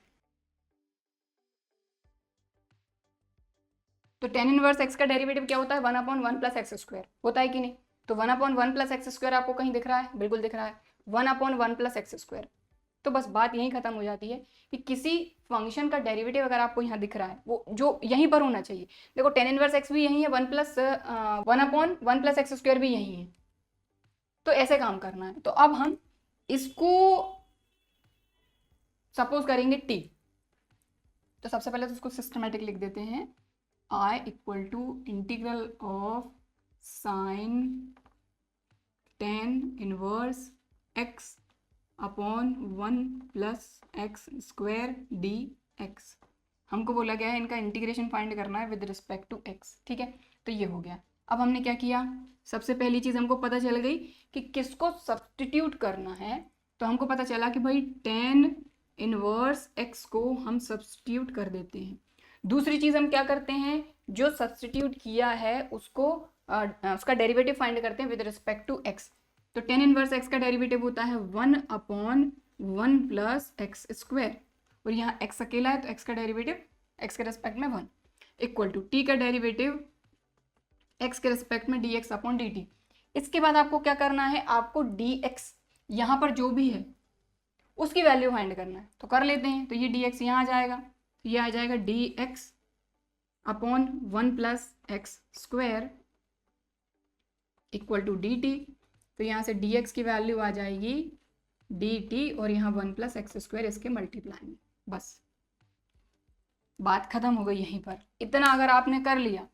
तो tan इनवर्स x का डेरिवेटिव क्या होता है, 1/1+x² होता है कि नहीं। तो 1/1+x² आपको कहीं दिख रहा है, बिल्कुल दिख रहा है, 1/1+x²। तो बस बात यहीं खत्म हो जाती है कि किसी फंक्शन का डेरिवेटिव अगर आपको यहाँ दिख रहा है वो जो यहीं पर होना चाहिए। देखो tan इनवर्स x भी यहीं है, 1/1+x² भी यहीं है, तो ऐसे काम करना है। तो अब हम इसको सपोज करेंगे t। तो सबसे पहले तो इसको सिस्टमेटिक लिख देते हैं, I equal to integral of sine tan inverse x upon 1+x² dx। हमको बोला गया है इनका इंटीग्रेशन फाइंड करना है विद रिस्पेक्ट टू x, ठीक है। तो ये हो गया। अब हमने क्या किया, सबसे पहली चीज़ हमको पता चल गई कि किसको सब्स्टिट्यूट करना है। तो हमको पता चला कि भाई tan इनवर्स x को हम सब्स्टिट्यूट कर देते हैं। दूसरी चीज़ हम क्या करते हैं, जो सब्स्टिट्यूट किया है उसको उसका डेरिवेटिव फाइंड करते हैं विद रिस्पेक्ट टू x। तो tan इनवर्स x का डेरिवेटिव होता है 1/1+x², और यहाँ x अकेला है तो x का डेरिवेटिव x के रेस्पेक्ट में 1 इक्वल टू t का डेरिवेटिव x के रेस्पेक्ट में dx अपॉन dt। इसके बाद आपको क्या करना है, आपको dx यहाँ पर जो भी है उसकी वैल्यू फाइंड करना है। तो कर लेते हैं। तो ये dx यहाँ आ जाएगा, तो ये आ जाएगा dx upon 1+x² equal to dt। तो यहाँ से dx की वैल्यू आ जाएगी dt और यहाँ 1+x² इसके मल्टीप्लाई में। बस बात खत्म हो गई यहीं पर। इतना अगर आपने कर लिया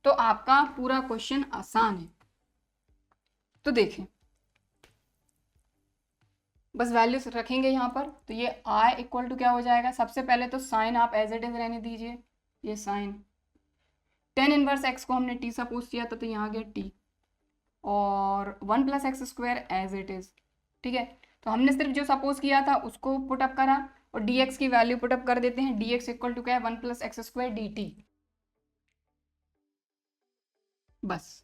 तो आपका पूरा क्वेश्चन आसान है। तो देखें, बस वैल्यूज रखेंगे यहाँ पर। तो ये i इक्वल टू क्या हो जाएगा, सबसे पहले तो साइन आप एज इट इज रहने दीजिए, ये साइन tan इनवर्स x को हमने t सपोज किया था तो यहाँ आ गया t, और 1+x² एज इट इज, ठीक है। तो हमने सिर्फ जो सपोज किया था उसको पुटअप करा और dx की वैल्यू पुटअप कर देते हैं। dx इक्वल टू क्या है, 1+x² dt, बस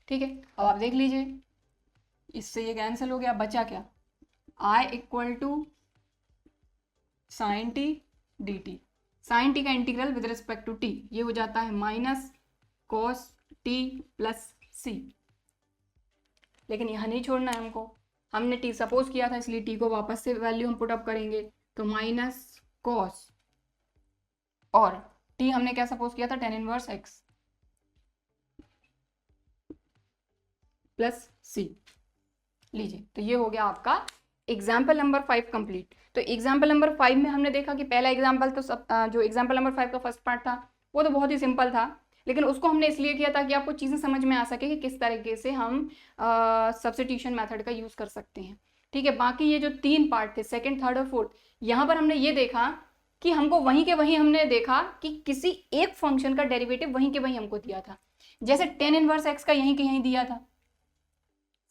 ठीक है। अब आप देख लीजिए, इससे ये कैंसिल हो गया, बचा क्या, i equal to sine t dt। Sine t का integral with respect to t ये हो जाता है minus cos t plus c। लेकिन यहाँ नहीं छोड़ना है हमको, हमने t सपोज किया था इसलिए t को वापस से वैल्यू हम पुट अप करेंगे। तो माइनस cos, और t हमने क्या सपोज किया था, tan inverse x plus c। लीजिए, तो ये हो गया आपका एग्जाम्पल नंबर 5 कंप्लीट। तो एग्जाम्पल नंबर 5 में हमने देखा कि पहला एग्जाम्पल तो जो एग्जाम्पल नंबर 5 का फर्स्ट पार्ट था वो तो बहुत ही सिंपल था, लेकिन उसको हमने इसलिए किया ताकि आपको चीज़ें समझ में आ सके कि किस तरीके से हम सब्स्टिट्यूशन मेथड का यूज़ कर सकते हैं। ठीक है। बाकी ये जो 3 पार्ट थे, सेकंड, थर्ड और फोर्थ, यहाँ पर हमने ये देखा कि हमको वहीं के वहीं हमने देखा कि किसी एक फंक्शन का डेरिवेटिव वहीं के वहीं हमको दिया था, जैसे tan इनवर्स x का यहीं के यहीं दिया था।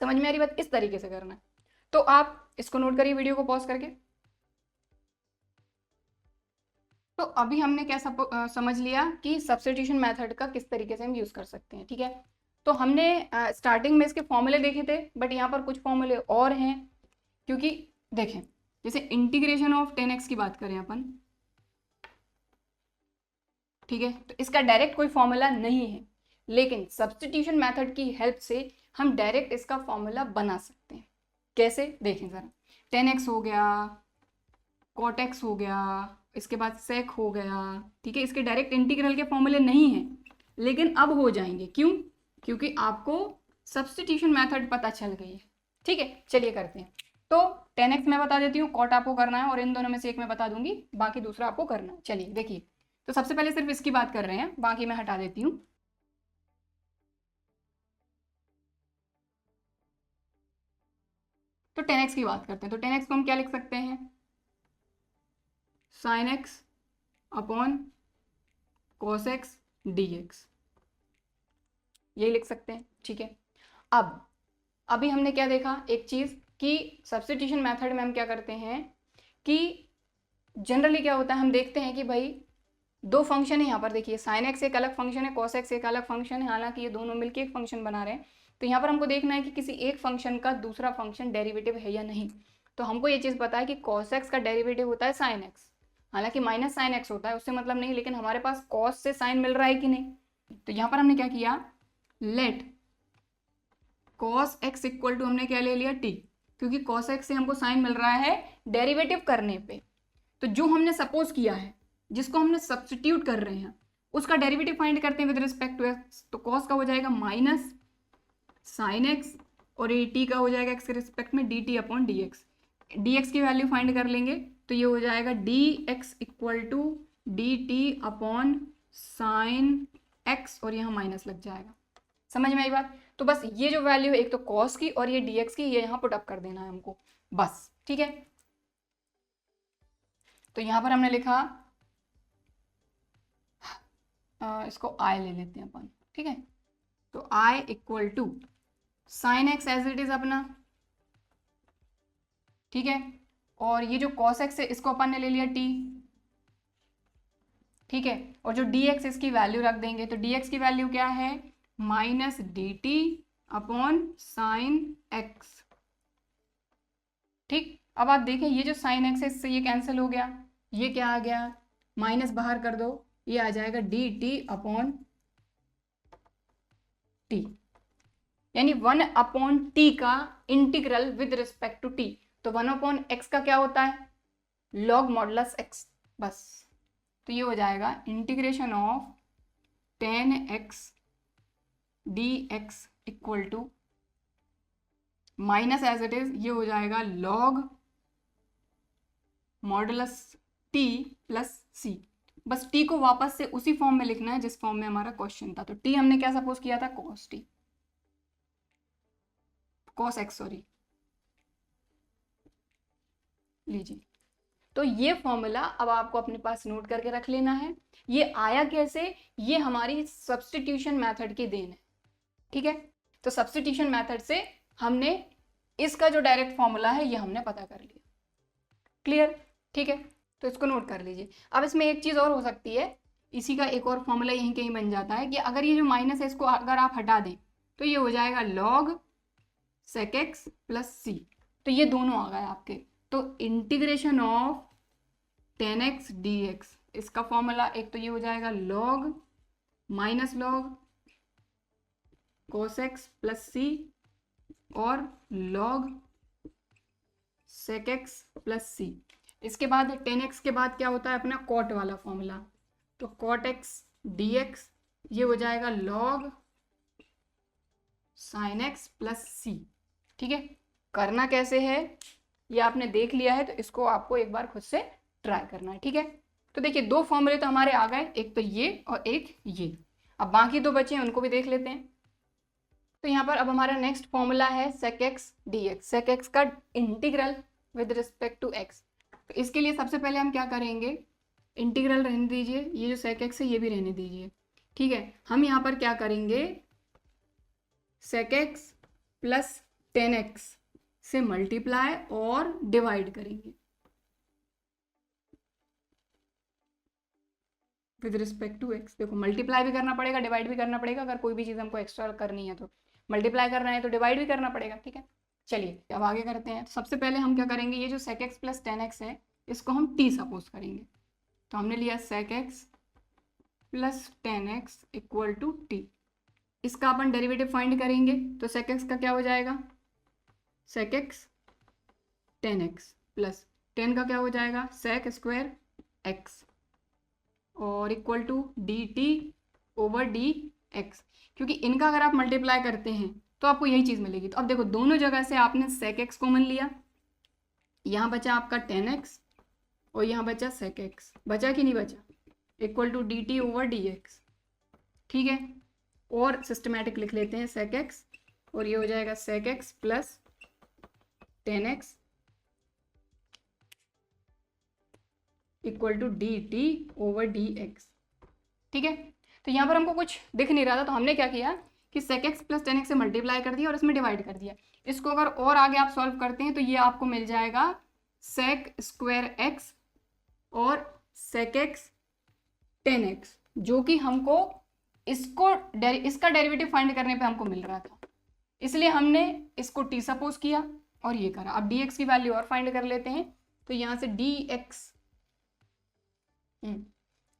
समझ में आ रही बात? इस तरीके से करना है। तो आप इसको नोट करिए वीडियो को पॉज करके। तो अभी हमने क्या समझ लिया कि सब्स्टिट्यूशन मेथड का किस तरीके से हम यूज कर सकते हैं, ठीक है। तो हमने स्टार्टिंग में इसके फॉर्मूले देखे थे, बट यहाँ पर कुछ फॉर्मूले और हैं, क्योंकि देखें जैसे इंटीग्रेशन ऑफ 10x की बात करें अपन, ठीक है, तो इसका डायरेक्ट कोई फॉर्मूला नहीं है, लेकिन सब्स्टिट्यूशन मेथड की हेल्प से हम डायरेक्ट इसका फॉर्मूला बना सकते हैं। कैसे, देखें जरा। 10x हो गया, cot x हो गया, इसके बाद sec हो गया, ठीक है। इसके डायरेक्ट इंटीग्रल के फॉर्मूले नहीं हैं, लेकिन अब हो जाएंगे। क्यों? क्योंकि आपको सब्स्टिट्यूशन मेथड पता चल गई है, ठीक है। चलिए करते हैं। तो 10x मैं बता देती हूँ, cot आपको करना है, और इन दोनों में से एक मैं बता दूंगी, बाकी दूसरा आपको करना है। चलिए देखिए, तो सबसे पहले सिर्फ इसकी बात कर रहे हैं, बाकी मैं हटा देती हूँ। तो 10x की बात करते हैं। तो 10x को हम क्या लिख सकते हैं? sin x upon cos x dx, यही लिख सकते हैं, ठीक है। अब अभी हमने क्या देखा, एक चीज कि सब्स्टिट्यूशन मेथड में हम क्या करते हैं कि जनरली क्या होता है, हम देखते हैं कि भाई दो फंक्शन है, यहाँ पर देखिए sin x एक अलग फंक्शन है, cos x एक अलग फंक्शन है, हालांकि ये दोनों मिलकर एक फंक्शन बना रहे हैं। तो यहाँ पर हमको देखना है कि किसी एक फंक्शन का दूसरा फंक्शन डेरिवेटिव है या नहीं। तो हमको ये चीज़ पता है कि cos x का डेरिवेटिव होता है sin x, हालांकि माइनस साइन एक्स होता है, उससे मतलब नहीं, लेकिन हमारे पास cos से साइन मिल रहा है कि नहीं। तो यहाँ पर हमने क्या किया, let cos x equal to हमने क्या ले लिया, t, क्योंकि cos x से हमको साइन मिल रहा है डेरिवेटिव करने पे। तो जो हमने सपोज किया है, जिसको हमने सब्स्टिट्यूट कर रहे हैं, उसका डेरिवेटिव फाइंड करते हैं विद रिस्पेक्ट टू x। तो cos का हो जाएगा माइनस साइन एक्स, और ये t का हो जाएगा x के रिस्पेक्ट में dt अपॉन dx। dx की वैल्यू फाइंड कर लेंगे, तो ये हो जाएगा dx equal to dt upon sine x, और यहाँ माइनस लग जाएगा। समझ में आई बात? तो बस ये जो वैल्यू है, एक तो cos की और ये dx की, ये यहाँ पुट अप कर देना है हमको, बस, ठीक है। तो यहाँ पर हमने लिखा, इसको i ले लेते हैं अपन, ठीक है। तो i equal to sine x as it is अपना, ठीक है, और ये जो cos x है इसको अपन ने ले लिया t, ठीक है, और जो dx इसकी वैल्यू रख देंगे। तो dx की वैल्यू क्या है, minus dt upon sine x, ठीक। अब आप देखें, ये जो साइन x है इससे ये कैंसिल हो गया, ये क्या आ गया, माइनस बाहर कर दो, ये आ जाएगा dt अपॉन t, यानी 1 अपॉन t का integral with respect to t। तो 1 अपॉन x का क्या होता है, लॉग मॉडुलस x, बस। तो ये हो जाएगा integration of 10x dx equal to minus as it is, ये हो जाएगा log modulus t plus c। बस t को वापस से उसी फॉर्म में लिखना है जिस फॉर्म में हमारा क्वेश्चन था। तो t हमने क्या सपोज किया था, cos x, सॉरी, लीजिए। तो ये फॉर्मूला अब आपको अपने पास नोट करके रख लेना है। ये आया कैसे, ये हमारी सब्स्टिट्यूशन मेथड की देन है, ठीक है। तो सब्स्टिट्यूशन मेथड से हमने इसका जो डायरेक्ट फॉर्मूला है ये हमने पता कर लिया, क्लियर, ठीक है। तो इसको नोट कर लीजिए। अब इसमें एक चीज और हो सकती है, इसी का एक और फॉर्मूला यहीं कहीं बन जाता है कि अगर ये जो माइनस है इसको अगर आप हटा दें तो ये हो जाएगा log sec X plus C. तो ये दोनों आ गए आपके। तो इंटीग्रेशन ऑफ 10x dx, इसका फॉर्मूला एक तो ये हो जाएगा log minus log cos x plus C और log sec X plus C. इसके बाद 10x के बाद क्या होता है अपना cot वाला फॉर्मूला। तो cot x dx ये हो जाएगा लॉग साइन एक्स प्लस सी, ठीक है। करना कैसे है ये आपने देख लिया है, तो इसको आपको एक बार खुद से ट्राई करना है, ठीक है। तो देखिए दो फॉर्मूले तो हमारे आ गए, एक तो ये और एक ये। अब बाकी दो बचे हैं उनको भी देख लेते हैं। तो यहाँ पर अब हमारा नेक्स्ट फॉर्मूला है sec x dx, sec x का integral with respect to x। तो इसके लिए सबसे पहले हम क्या करेंगे, इंटीग्रल रहने दीजिए, ये जो sec x है ये भी रहने दीजिए, ठीक है। हम यहाँ पर क्या करेंगे, sec x plus ten x से मल्टीप्लाई और डिवाइड करेंगे विद रिस्पेक्ट टू एक्स। देखो मल्टीप्लाई भी करना पड़ेगा, डिवाइड भी करना पड़ेगा, अगर कोई भी चीज़ हमको एक्स्ट्रा करनी है तो मल्टीप्लाई करना है तो डिवाइड भी करना पड़ेगा, ठीक है। चलिए अब आगे करते हैं। सबसे पहले हम क्या करेंगे, ये जो sec x plus ten x है इसको हम t सपोज करेंगे। तो हमने लिया sec x plus ten x equal to t. इसका अपन डेरिवेटिव फाइंड करेंगे तो sec x का क्या हो जाएगा, sec x tan x plus tan का क्या हो जाएगा sec स्क्वायर x और equal to d t over d x. क्योंकि इनका अगर आप मल्टीप्लाई करते हैं तो आपको यही चीज़ मिलेगी। तो अब देखो दोनों जगह से आपने sec x कॉमन लिया, यहाँ बचा आपका टेन एक्स और यहाँ बचा sec x, बचा कि नहीं बचा, equal to d t over d x, ठीक है। और सिस्टमैटिक लिख लेते हैं sec x और ये हो जाएगा sec x plus ten x equal to d t over d x, ठीक है। तो यहाँ पर हमको कुछ दिख नहीं रहा था तो हमने क्या किया कि sec x plus ten x से मल्टीप्लाई कर दिया और इसमें डिवाइड कर दिया। इसको अगर और आगे आप सॉल्व करते हैं तो ये आपको मिल जाएगा sec स्क्वायर x और sec x टेन एक्स, जो कि हमको इसका डेरिवेटिव फाइंड करने पे हमको मिल रहा था, इसलिए हमने इसको t सपोज किया और ये करा। अब dx की वैल्यू और फाइंड कर लेते हैं। तो यहाँ से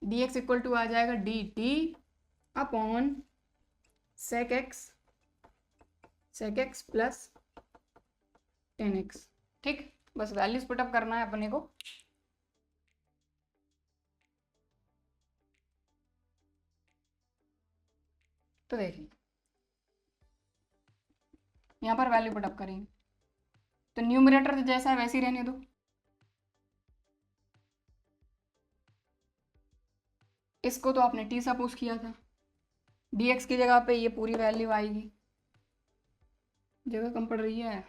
dx इक्वल टू आ जाएगा dt upon sec x plus ten x, ठीक। बस वैल्यूज पुटअप करना है अपने को। तो देखिए यहाँ पर वैल्यू पुटअप करेंगे तो न्यूमरेटर जैसा है वैसे ही रहने दो, इसको तो आपने t सपोज किया था, dx की जगह पे ये पूरी वैल्यू आएगी, जगह कम पड़ रही है।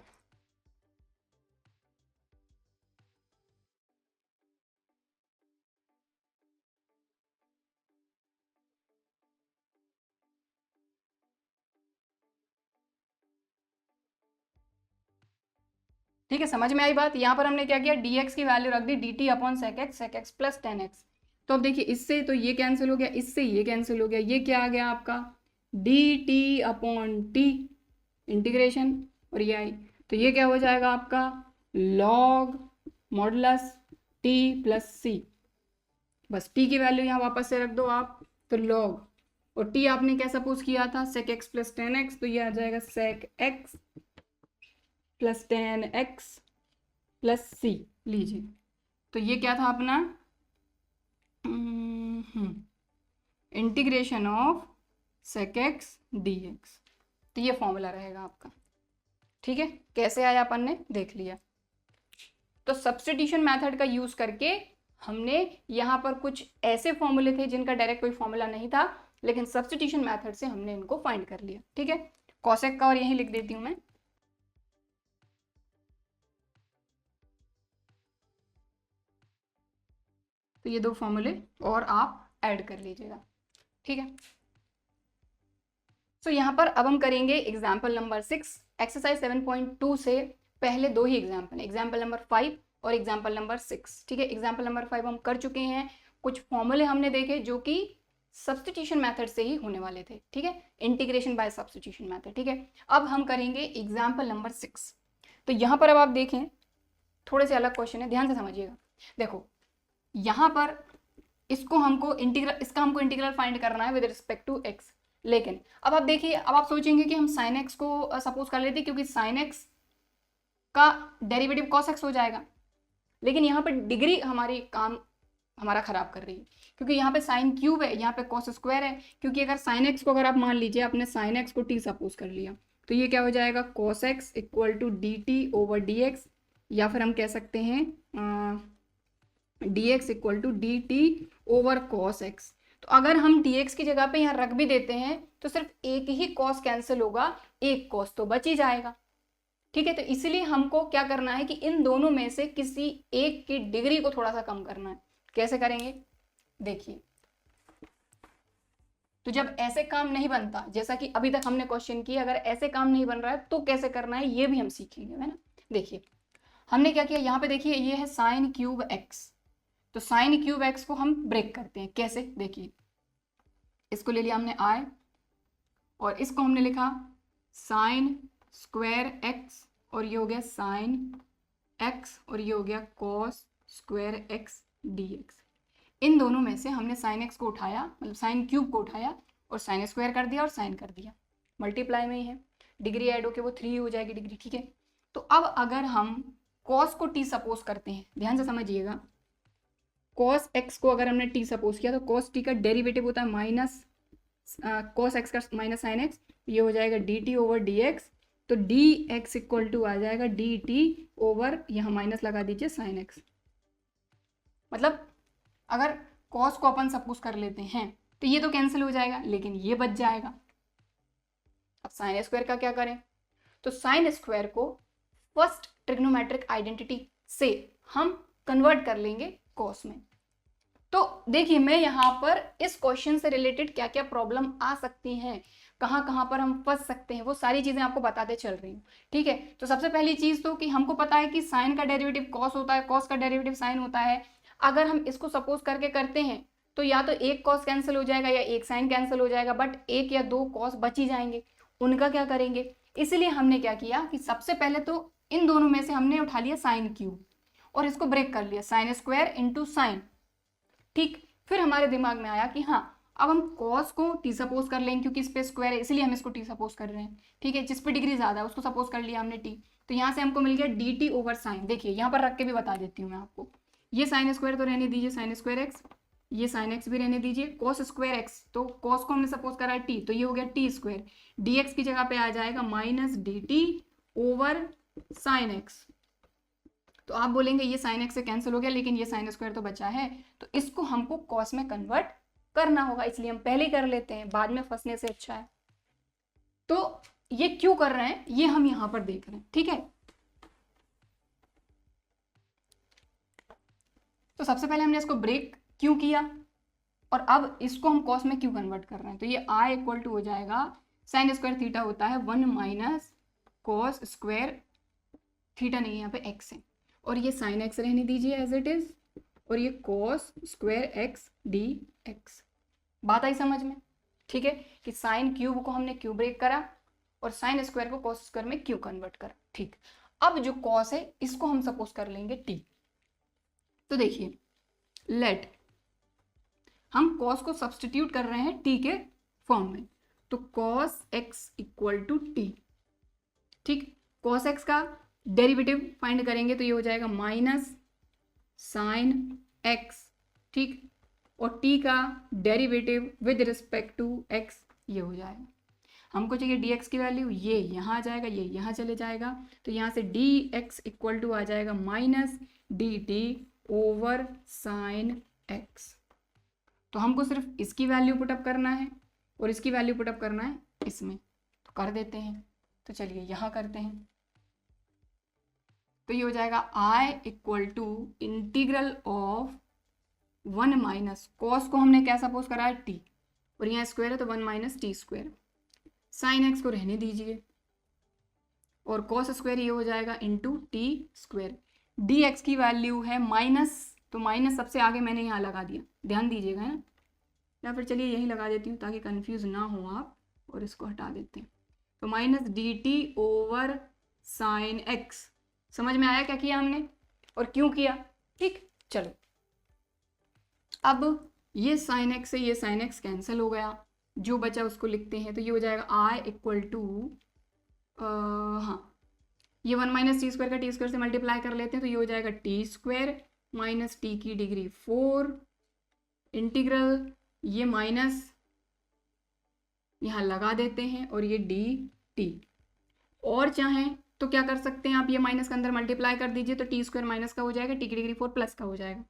ठीक है, समझ में आई बात। यहाँ पर हमने क्या किया, dx की वैल्यू रख दी dt upon sec x plus ten X. तो अब देखिए इससे तो ये कैंसिल हो गया, इससे ये कैंसिल हो गया, ये क्या आ गया आपका dt अपॉन टी इंटीग्रेशन और ये आई, तो ये क्या हो जाएगा आपका log मॉडुलस t प्लस सी। बस t की वैल्यू यहाँ वापस से रख दो आप, तो log और t आपने क्या सपोज किया था sec x plus ten X, तो ये आ जाएगा sec x plus ten x plus C. लीजिए तो ये क्या था अपना integration of sec x dx। तो ये फॉर्मूला रहेगा आपका, ठीक है। कैसे आया अपन ने देख लिया। तो सब्स्टिट्यूशन मेथड का यूज करके हमने यहाँ पर कुछ ऐसे फॉर्मूले थे जिनका डायरेक्ट कोई फॉर्मूला नहीं था, लेकिन सब्स्टिट्यूशन मेथड से हमने इनको फाइंड कर लिया, ठीक है। कॉसेक का और यहीं लिख देती हूँ मैं। तो ये दो फॉर्मूले और आप ऐड कर लीजिएगा, ठीक है। तो यहाँ पर अब हम करेंगे एग्जाम्पल नंबर 6 एक्सरसाइज 7.2 से पहले दो ही एग्जाम्पल, एग्जाम्पल नंबर 5 और एग्जाम्पल नंबर 6, ठीक है। एग्जाम्पल नंबर 5 हम कर चुके हैं, कुछ फॉर्मूले हमने देखे जो कि सब्स्टिट्यूशन मेथड से ही होने वाले थे, ठीक है, इंटीग्रेशन बाय सब्स्टिट्यूशन मेथड, ठीक है। अब हम करेंगे एग्जाम्पल नंबर 6। तो यहाँ पर अब आप देखें थोड़े से अलग क्वेश्चन है, ध्यान से समझिएगा। देखो यहाँ पर इसका हमको इंटीग्रल फाइंड करना है विद रिस्पेक्ट टू एक्स, लेकिन अब आप देखिए, अब आप सोचेंगे कि हम साइन एक्स को सपोज कर लेते क्योंकि साइन एक्स का डेरिवेटिव कॉस एक्स हो जाएगा, लेकिन यहाँ पर डिग्री हमारा खराब कर रही है क्योंकि यहाँ पे साइन क्यूब है, यहाँ पे कॉस स्क्वायर है। क्योंकि अगर साइन एक्स को अगर आप मान लीजिए आपने साइन एक्स को टी सपोज कर लिया तो ये क्या हो जाएगा cos x equal to d t over d x, या फिर हम कह सकते हैं d x equal to d t over cos x. तो तो अगर हम dx की जगह पे यहाँ रख भी देते हैं तो सिर्फ एक ही कॉस कैंसिल होगा, एक कॉस तो बच ही जाएगा। ठीक है, तो इसलिए हमको क्या करना है कि इन दोनों में से किसी एक की डिग्री को थोड़ा सा कम करना है। कैसे करेंगे देखिए, तो जब ऐसे काम नहीं बनता, जैसा कि अभी तक हमने क्वेश्चन किया, अगर ऐसे काम नहीं बन रहा है तो कैसे करना है ये भी हम सीखेंगे, है ना। देखिए हमने क्या किया, यहाँ पे देखिए ये है साइन क्यूब एक्स, तो साइन क्यूब एक्स को हम ब्रेक करते हैं। कैसे देखिए, इसको ले लिया हमने आई और इसको हमने लिखा साइन स्क्वायर एक्स और ये हो गया साइन एक्स और ये हो गया कॉस स्क्वायर एक्स dx। इन दोनों में से हमने साइन एक्स को उठाया, मतलब साइन क्यूब को उठाया और साइन स्क्वायर कर दिया और साइन कर दिया, मल्टीप्लाई में ही है, डिग्री ऐड होके वो 3 हो जाएगी डिग्री। ठीक है, तो अब अगर हम कॉस को t सपोज करते हैं, ध्यान से समझिएगा, कॉस एक्स को अगर हमने t सपोज किया तो कॉस t का डेरिवेटिव होता है माइनस कॉस एक्स का माइनस साइन एक्स, ये हो जाएगा dt ओवर dx, तो dx इक्वल टू आ जाएगा dt ओवर, यहाँ माइनस लगा दीजिए साइन एक्स। मतलब अगर कॉस को अपन सपोज कर लेते हैं तो ये तो कैंसिल हो जाएगा लेकिन ये बच जाएगा। अब साइन स्क्वायर का क्या करें, तो साइन स्क्वायर को फर्स्ट ट्रिग्नोमेट्रिक आइडेंटिटी से हम कन्वर्ट कर लेंगे कॉस में। तो देखिए मैं यहाँ पर इस क्वेश्चन से रिलेटेड क्या क्या प्रॉब्लम आ सकती हैं, कहाँ पर हम फंस सकते हैं, वो सारी चीजें आपको बताते चल रही हूँ। ठीक है, तो सबसे पहली चीज तो कि हमको पता है कि साइन का डेरिवेटिव कॉस होता है, कॉस का डेरिवेटिव साइन होता है। अगर हम इसको सपोज करके करते हैं तो या तो एक कॉस कैंसिल हो जाएगा या एक साइन कैंसिल हो जाएगा, बट एक या दो कॉस बच ही जाएंगे, उनका क्या करेंगे। इसलिए हमने क्या किया कि सबसे पहले तो इन दोनों में से हमने उठा लिया साइन क्यूब और इसको ब्रेक कर लिया, साइन स्क्वायर इंटू साइन। ठीक, फिर हमारे दिमाग में आया कि हाँ अब हम कॉस को टी सपोज कर लेंगे क्योंकि इस पे स्क्वायर है इसलिए हम इसको टी सपोज कर रहे हैं। ठीक है, जिस पे डिग्री ज्यादा है उसको सपोज कर लिया हमने टी, तो यहाँ से हमको मिल गया डी टी ओवर साइन। देखिए यहाँ पर रख के भी बता देती हूँ मैं आपको, ये साइन स्क्वायर तो रहने दीजिए साइन स्क्वायर एक्स, ये साइन एक्स भी रहने दीजिए, कॉस स्क्वायर एक्स तो कॉस को हमने सपोज करा है टी, तो ये हो गया टी स्क्वायर, डी एक्स की जगह पे आ जाएगा minus D t over sine x. तो आप बोलेंगे ये साइन एक्स से कैंसिल हो गया लेकिन ये साइन स्क्वायर तो बचा है, तो इसको हमको कॉस में कन्वर्ट करना होगा, इसलिए हम पहले कर लेते हैं, बाद में फंसने से अच्छा है। तो ये क्यों कर रहे हैं ये हम यहां पर देख रहे हैं। ठीक है, तो सबसे पहले हमने इसको ब्रेक क्यों किया और अब इसको हम कॉस में क्यों कन्वर्ट कर रहे हैं, तो ये आई इक्वल टू हो जाएगा साइन स्क्वायर थीटा होता है 1 माइनस कॉस स्क्वायर थीटा, नहीं यहाँ पे एक्स है और ये साइन एक्स रहने दीजिए एज इट इज और ये cos square x D x. बात आई समझ में। ठीक है, कि साइन क्यूब को हमने क्यों ब्रेक करा और साइन स्क्वायर को कॉस स्क्वायर में क्यों कन्वर्ट करा। ठीक, अब जो कॉस है इसको हम सपोज कर लेंगे टी। तो देखिए लेट हम कॉस को सब्सटीट्यूट कर रहे हैं टी के फॉर्म में, तो cos x equal to t. ठीक, कॉस एक्स का डेरिवेटिव फाइंड करेंगे तो ये हो जाएगा माइनस साइन एक्स। ठीक, और t का derivative with respect to x ये हो जाएगा, हमको चाहिए dx की वैल्यू, ये यहाँ आ जाएगा, ये यहाँ चले जाएगा, तो यहाँ से dx इक्वल टू आ जाएगा minus dt over sine x। तो हमको सिर्फ इसकी वैल्यू पुटअप करना है और इसकी वैल्यू पुटअप करना है इसमें, तो कर देते हैं। तो चलिए यहाँ करते हैं, तो ये हो जाएगा i equal to integral of 1 minus cos को हमने क्या सपोज करा है टी और यहाँ स्क्वायर है तो 1 minus T square, sign x को रहने दीजिए और कॉस स्क्वायर ये हो जाएगा into T square. D x की वैल्यू है माइनस, तो माइनस सबसे आगे मैंने यहाँ लगा दिया, ध्यान दीजिएगा है ना, या फिर चलिए यहीं लगा देती हूँ ताकि कंफ्यूज ना हो आप, और इसको हटा देते हैं। तो minus D t over sine x, समझ में आया क्या किया हमने और क्यों किया। ठीक, चलो अब ये साइन एक्स से ये साइन एक्स कैंसिल हो गया, जो बचा उसको लिखते हैं, तो ये हो जाएगा आई इक्वल टू हाँ ये 1 माइनस टी स्क्वायर का टी स्क्वायर से मल्टीप्लाई कर लेते हैं, तो ये हो जाएगा टी स्क्वायर माइनस टी की डिग्री 4 इंटीग्रल, ये माइनस यहाँ लगा देते हैं और ये डी टी, और चाहें तो क्या कर सकते हैं आप, ये माइनस के अंदर मल्टीप्लाई कर दीजिए तो टी स्क्वायर माइनस का हो जाएगा, टी की डिग्री 4 प्लस का हो जाएगा,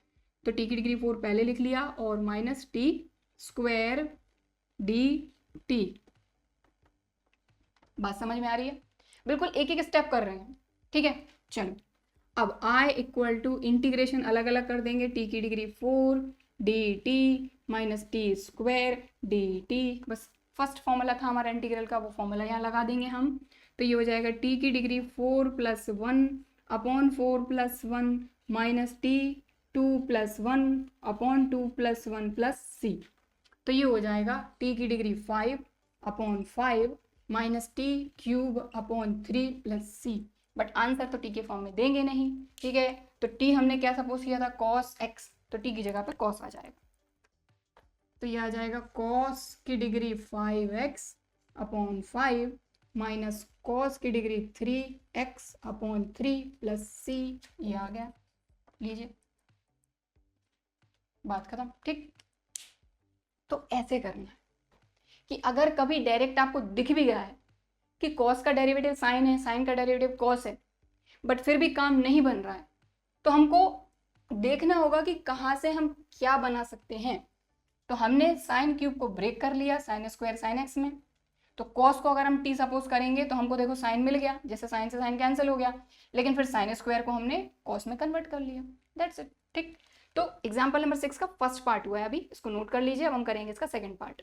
तो टी की डिग्री 4 पहले लिख लिया और minus T square D T. बात समझ में आ रही है? बिल्कुल एक एक स्टेप कर रहे हैं, ठीक है। चलो अब आई इक्वल टू इंटीग्रेशन अलग अलग कर देंगे, टी की degree 4 D T minus T square D T. बस फर्स्ट फॉर्मूला था हमारा इंटीग्रल का, वो फॉर्मूला यहाँ लगा देंगे हम। तो ये हो जाएगा टी की degree 4 + 1 upon 4 + 1 minus T 2 + 1 upon 2 + 1 plus C. तो ये हो जाएगा टी की degree 5 upon 5 minus T cube upon 3 plus C. But answer तो टी के फॉर्म में देंगे नहीं, ठीक है। तो टी हमने क्या सपोज किया था, cos x, तो टी की जगह पे cos आ जाएगा। तो ये आ जाएगा cos की degree 5x upon 5 minus cos की डिग्री 3x अपॉन 3 प्लस सी। ये आ गया, लीजिए बात खत्म, ठीक। तो ऐसे करना है कि अगर कभी डायरेक्ट आपको दिख भी गया है कि cos का डेरिवेटिव साइन है, साइन का डेरिवेटिव cos है, बट फिर भी काम नहीं बन रहा है, तो हमको देखना होगा कि कहाँ से हम क्या बना सकते हैं। तो हमने साइन क्यूब को ब्रेक कर लिया साइन स्क्वायर साइन एक्स में। तो cos को अगर हम t सपोज करेंगे तो हमको देखो साइन मिल गया, जैसे साइन से साइन कैंसिल हो गया, लेकिन फिर साइन स्क्वायर को हमने cos में कन्वर्ट कर लिया, दैट्स इट, ठीक। तो एग्जाम्पल नंबर 6 का फर्स्ट पार्ट हुआ है, अभी इसको नोट कर लीजिए। अब हम करेंगे इसका सेकेंड पार्ट।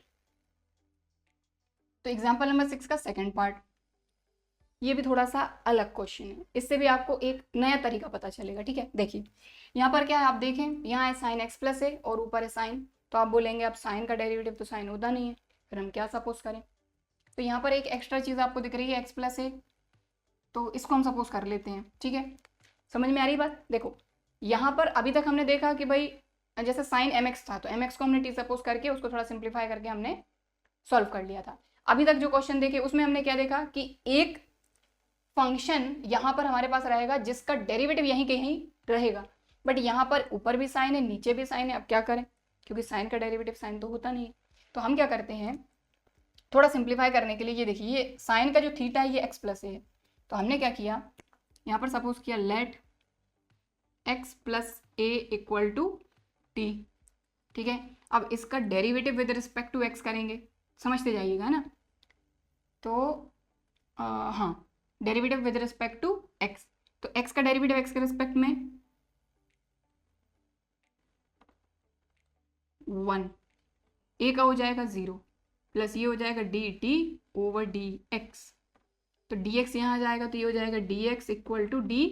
तो एग्जाम्पल नंबर 6 का सेकेंड पार्ट, ये भी थोड़ा सा अलग क्वेश्चन है, इससे भी आपको एक नया तरीका पता चलेगा, ठीक है। देखिए यहाँ पर क्या है, आप देखें यहाँ है साइन एक्स प्लस है और ऊपर है साइन। तो आप बोलेंगे अब साइन का डेरिवेटिव तो साइन होता नहीं है, फिर हम क्या सपोज करें। तो यहाँ पर एक एक्स्ट्रा चीज़ आपको दिख रही है एक्स प्लस है, तो इसको हम सपोज कर लेते हैं, ठीक है। समझ में आ रही बात? देखो यहाँ पर अभी तक हमने देखा कि भाई जैसे साइन एम एक्स था, तो एम एक्स को हमने टी सपोज करके उसको थोड़ा सिंप्लीफाई करके हमने सॉल्व कर लिया था। अभी तक जो क्वेश्चन देखे उसमें हमने क्या देखा कि एक फंक्शन यहाँ पर हमारे पास रहेगा जिसका डेरिवेटिव यहीं कहीं रहेगा, बट यहाँ पर ऊपर भी साइन है नीचे भी साइन है। अब क्या करें, क्योंकि साइन का डेरिवेटिव साइन तो होता नहीं है। तो हम क्या करते हैं, थोड़ा सिंप्लीफाई करने के लिए, ये देखिए ये साइन का जो थीटा है ये एक्स प्लस है, तो हमने क्या किया यहाँ पर सपोज किया let x plus a equal to t, ठीक है। अब इसका derivative with respect to x करेंगे, समझते जाइएगा ना। तो हाँ, derivative with respect to x, तो एक्स का डेरिवेटिव एक्स के रिस्पेक्ट में 1, ए का हो जाएगा 0 प्लस ये हो जाएगा d t over d x. तो डी एक्स यहाँ आ जाएगा, तो ये हो जाएगा d x equal to d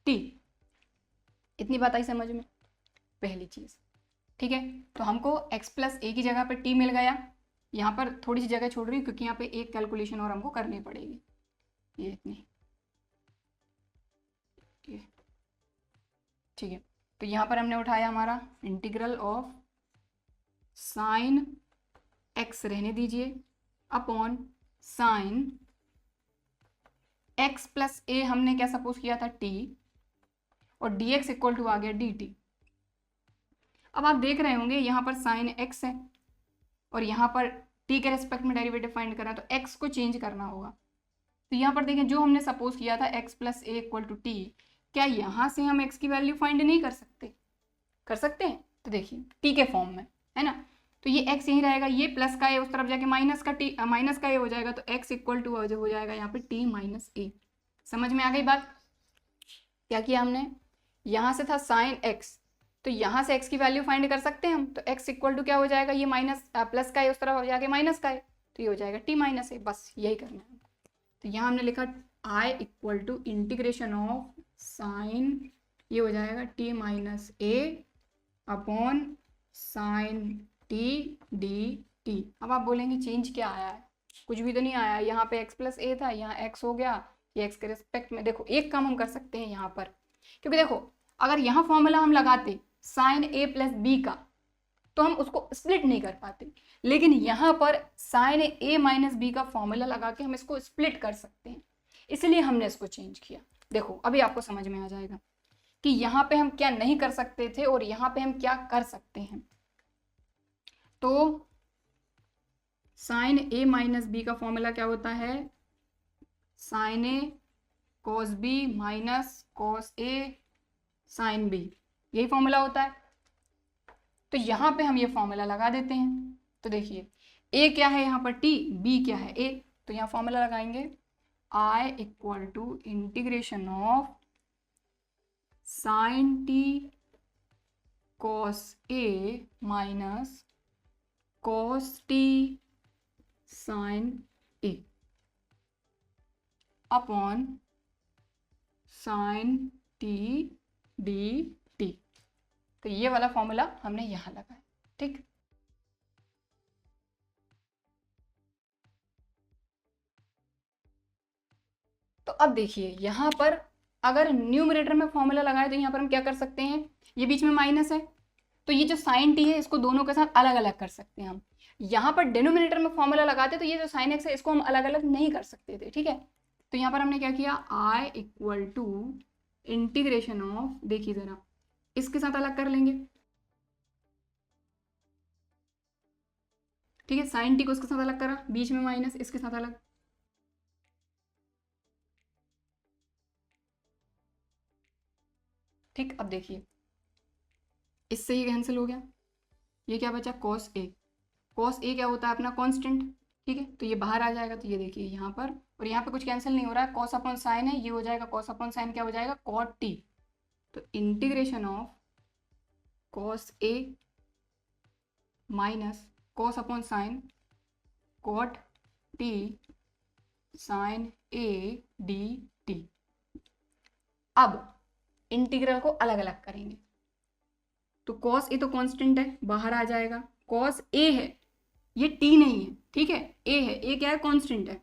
t. इतनी बात आई समझ में, पहली चीज़, ठीक है। तो हमको x प्लस ए की जगह पर t मिल गया। यहाँ पर थोड़ी सी जगह छोड़ रही हूँ क्योंकि यहाँ पे एक कैलकुलेशन और हमको करनी पड़ेगी, ये इतनी, ठीक है। तो यहाँ पर हमने उठाया हमारा इंटीग्रल ऑफ साइन x रहने दीजिए अपॉन साइन x प्लस ए हमने क्या सपोज किया था t, और dx इक्वल टू आ गया dt। अब आप देख रहे होंगे यहाँ पर साइन x है और यहाँ पर t के रेस्पेक्ट में डेरिवेटिव फाइंड करना है, तो x को चेंज करना होगा। तो यहाँ पर देखें जो हमने सपोज किया था x plus a equal to t, क्या यहाँ से हम x की वैल्यू फाइंड नहीं कर सकते? कर सकते हैं। तो देखिए t के फॉर्म में है ना, तो ये x यहीं रहेगा, ये प्लस का है उस तरफ जाके माइनस का ए हो जाएगा, तो x इक्वल टू हो जाएगा यहाँ पे t माइनस ए। समझ में आ गई बात? क्या किया हमने, यहाँ से था साइन x, तो यहाँ से x की वैल्यू फाइंड कर सकते हैं हम। तो x इक्वल टू क्या हो जाएगा, ये माइनस प्लस का है उस तरफ जाके माइनस का है, तो ये हो जाएगा t माइनस ए। बस यही करना है। तो यहाँ हमने लिखा i equal to integration of sine, ये हो जाएगा t minus A upon sine T D T. अब आप बोलेंगे चेंज क्या आया है? कुछ भी तो नहीं आया, यहाँ पे x प्लस ए था, यहाँ x हो गया, ये x के रिस्पेक्ट में। देखो एक काम हम कर सकते हैं यहाँ पर, क्योंकि देखो अगर यहाँ फॉर्मूला हम लगाते साइन ए प्लस बी का, तो हम उसको स्प्लिट नहीं कर पाते, लेकिन यहाँ पर साइन ए माइनस बी का फॉर्मूला लगा के हम इसको स्प्लिट कर सकते हैं, इसलिए हमने इसको चेंज किया। देखो अभी आपको समझ में आ जाएगा कि यहाँ पे हम क्या नहीं कर सकते थे और यहाँ पे हम क्या कर सकते हैं। तो साइन ए माइनस बी का फॉर्मूला क्या होता है, sign A cos B minus cos A sine B, यही फॉर्मूला होता है। तो यहाँ पे हम ये फॉर्मूला लगा देते हैं। तो देखिए ए क्या है यहाँ पर टी, बी क्या है ए, तो यहाँ फॉर्मूला लगाएंगे I equal to integration of sine T cos A minus cos T sine A upon sine T D T. तो ये वाला फॉर्मूला हमने यहाँ लगाया, ठीक। तो अब देखिए यहाँ पर अगर न्यूमरेटर में फॉर्मूला लगाए तो यहाँ पर हम क्या कर सकते हैं, ये बीच में माइनस है तो ये जो साइन टी है इसको दोनों के साथ अलग अलग कर सकते हैं हम। यहाँ पर डिनोमिनेटर में फॉर्मूला लगाते तो ये जो साइन एक्स है इसको हम अलग अलग नहीं कर सकते थे, ठीक है। तो यहाँ पर हमने क्या किया, आई इक्वल टू इंटीग्रेशन ऑफ, देखिए जरा इसके साथ अलग कर लेंगे, ठीक है। साइन टी को इसके साथ अलग करा, बीच में माइनस, इसके साथ अलग, ठीक। अब देखिए इससे ये कैंसिल हो गया, ये क्या बचा कॉस ए। कॉस ए क्या होता है अपना कांस्टेंट, ठीक है। तो ये बाहर आ जाएगा, तो ये देखिए यहाँ पर, और यहाँ पे कुछ कैंसिल नहीं हो रहा है, कॉस अपॉन साइन है, ये हो जाएगा कॉस अपॉन साइन क्या हो जाएगा कॉट टी। तो integration of cos A minus cos upon sine cot t sine A d T. अब इंटीग्रल को अलग अलग करेंगे, तो कॉस ए तो कांस्टेंट है, बाहर आ जाएगा, कॉस ए है, ये टी नहीं है, ठीक है, ए है, ए क्या है कांस्टेंट है,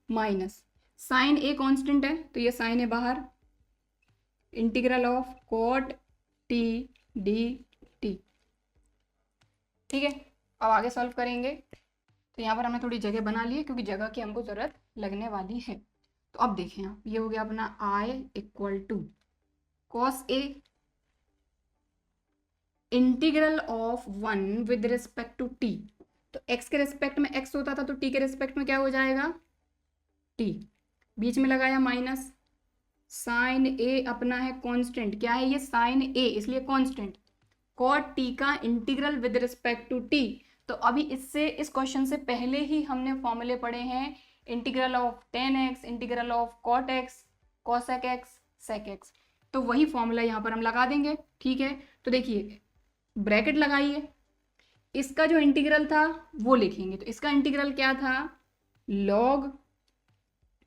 माइनस साइन ए कांस्टेंट है तो ये साइन है बाहर, integral of cot t D t, ठीक है। अब आगे सॉल्व करेंगे, तो यहाँ पर हमने थोड़ी जगह बना ली है क्योंकि जगह की हमको जरूरत लगने वाली है। तो अब देखें आप, ये हो गया अपना I equal to cos A integral of 1 with respect to T. तो x के रिस्पेक्ट में x होता था तो t के रिस्पेक्ट में क्या हो जाएगा t, बीच में लगाया माइनस, साइन ए अपना है कांस्टेंट, क्या है ये साइन ए इसलिए कांस्टेंट, कॉट टी का integral with respect to T. तो अभी इससे इस क्वेश्चन से पहले ही हमने फॉर्मूले पढ़े हैं, integral of tan x, integral of cot x, cosec x, sec x, तो वही फॉर्मूला यहाँ पर हम लगा देंगे, ठीक है। तो देखिए ब्रैकेट लगाइए, इसका जो इंटीग्रल था वो लिखेंगे, तो इसका इंटीग्रल क्या था, लॉग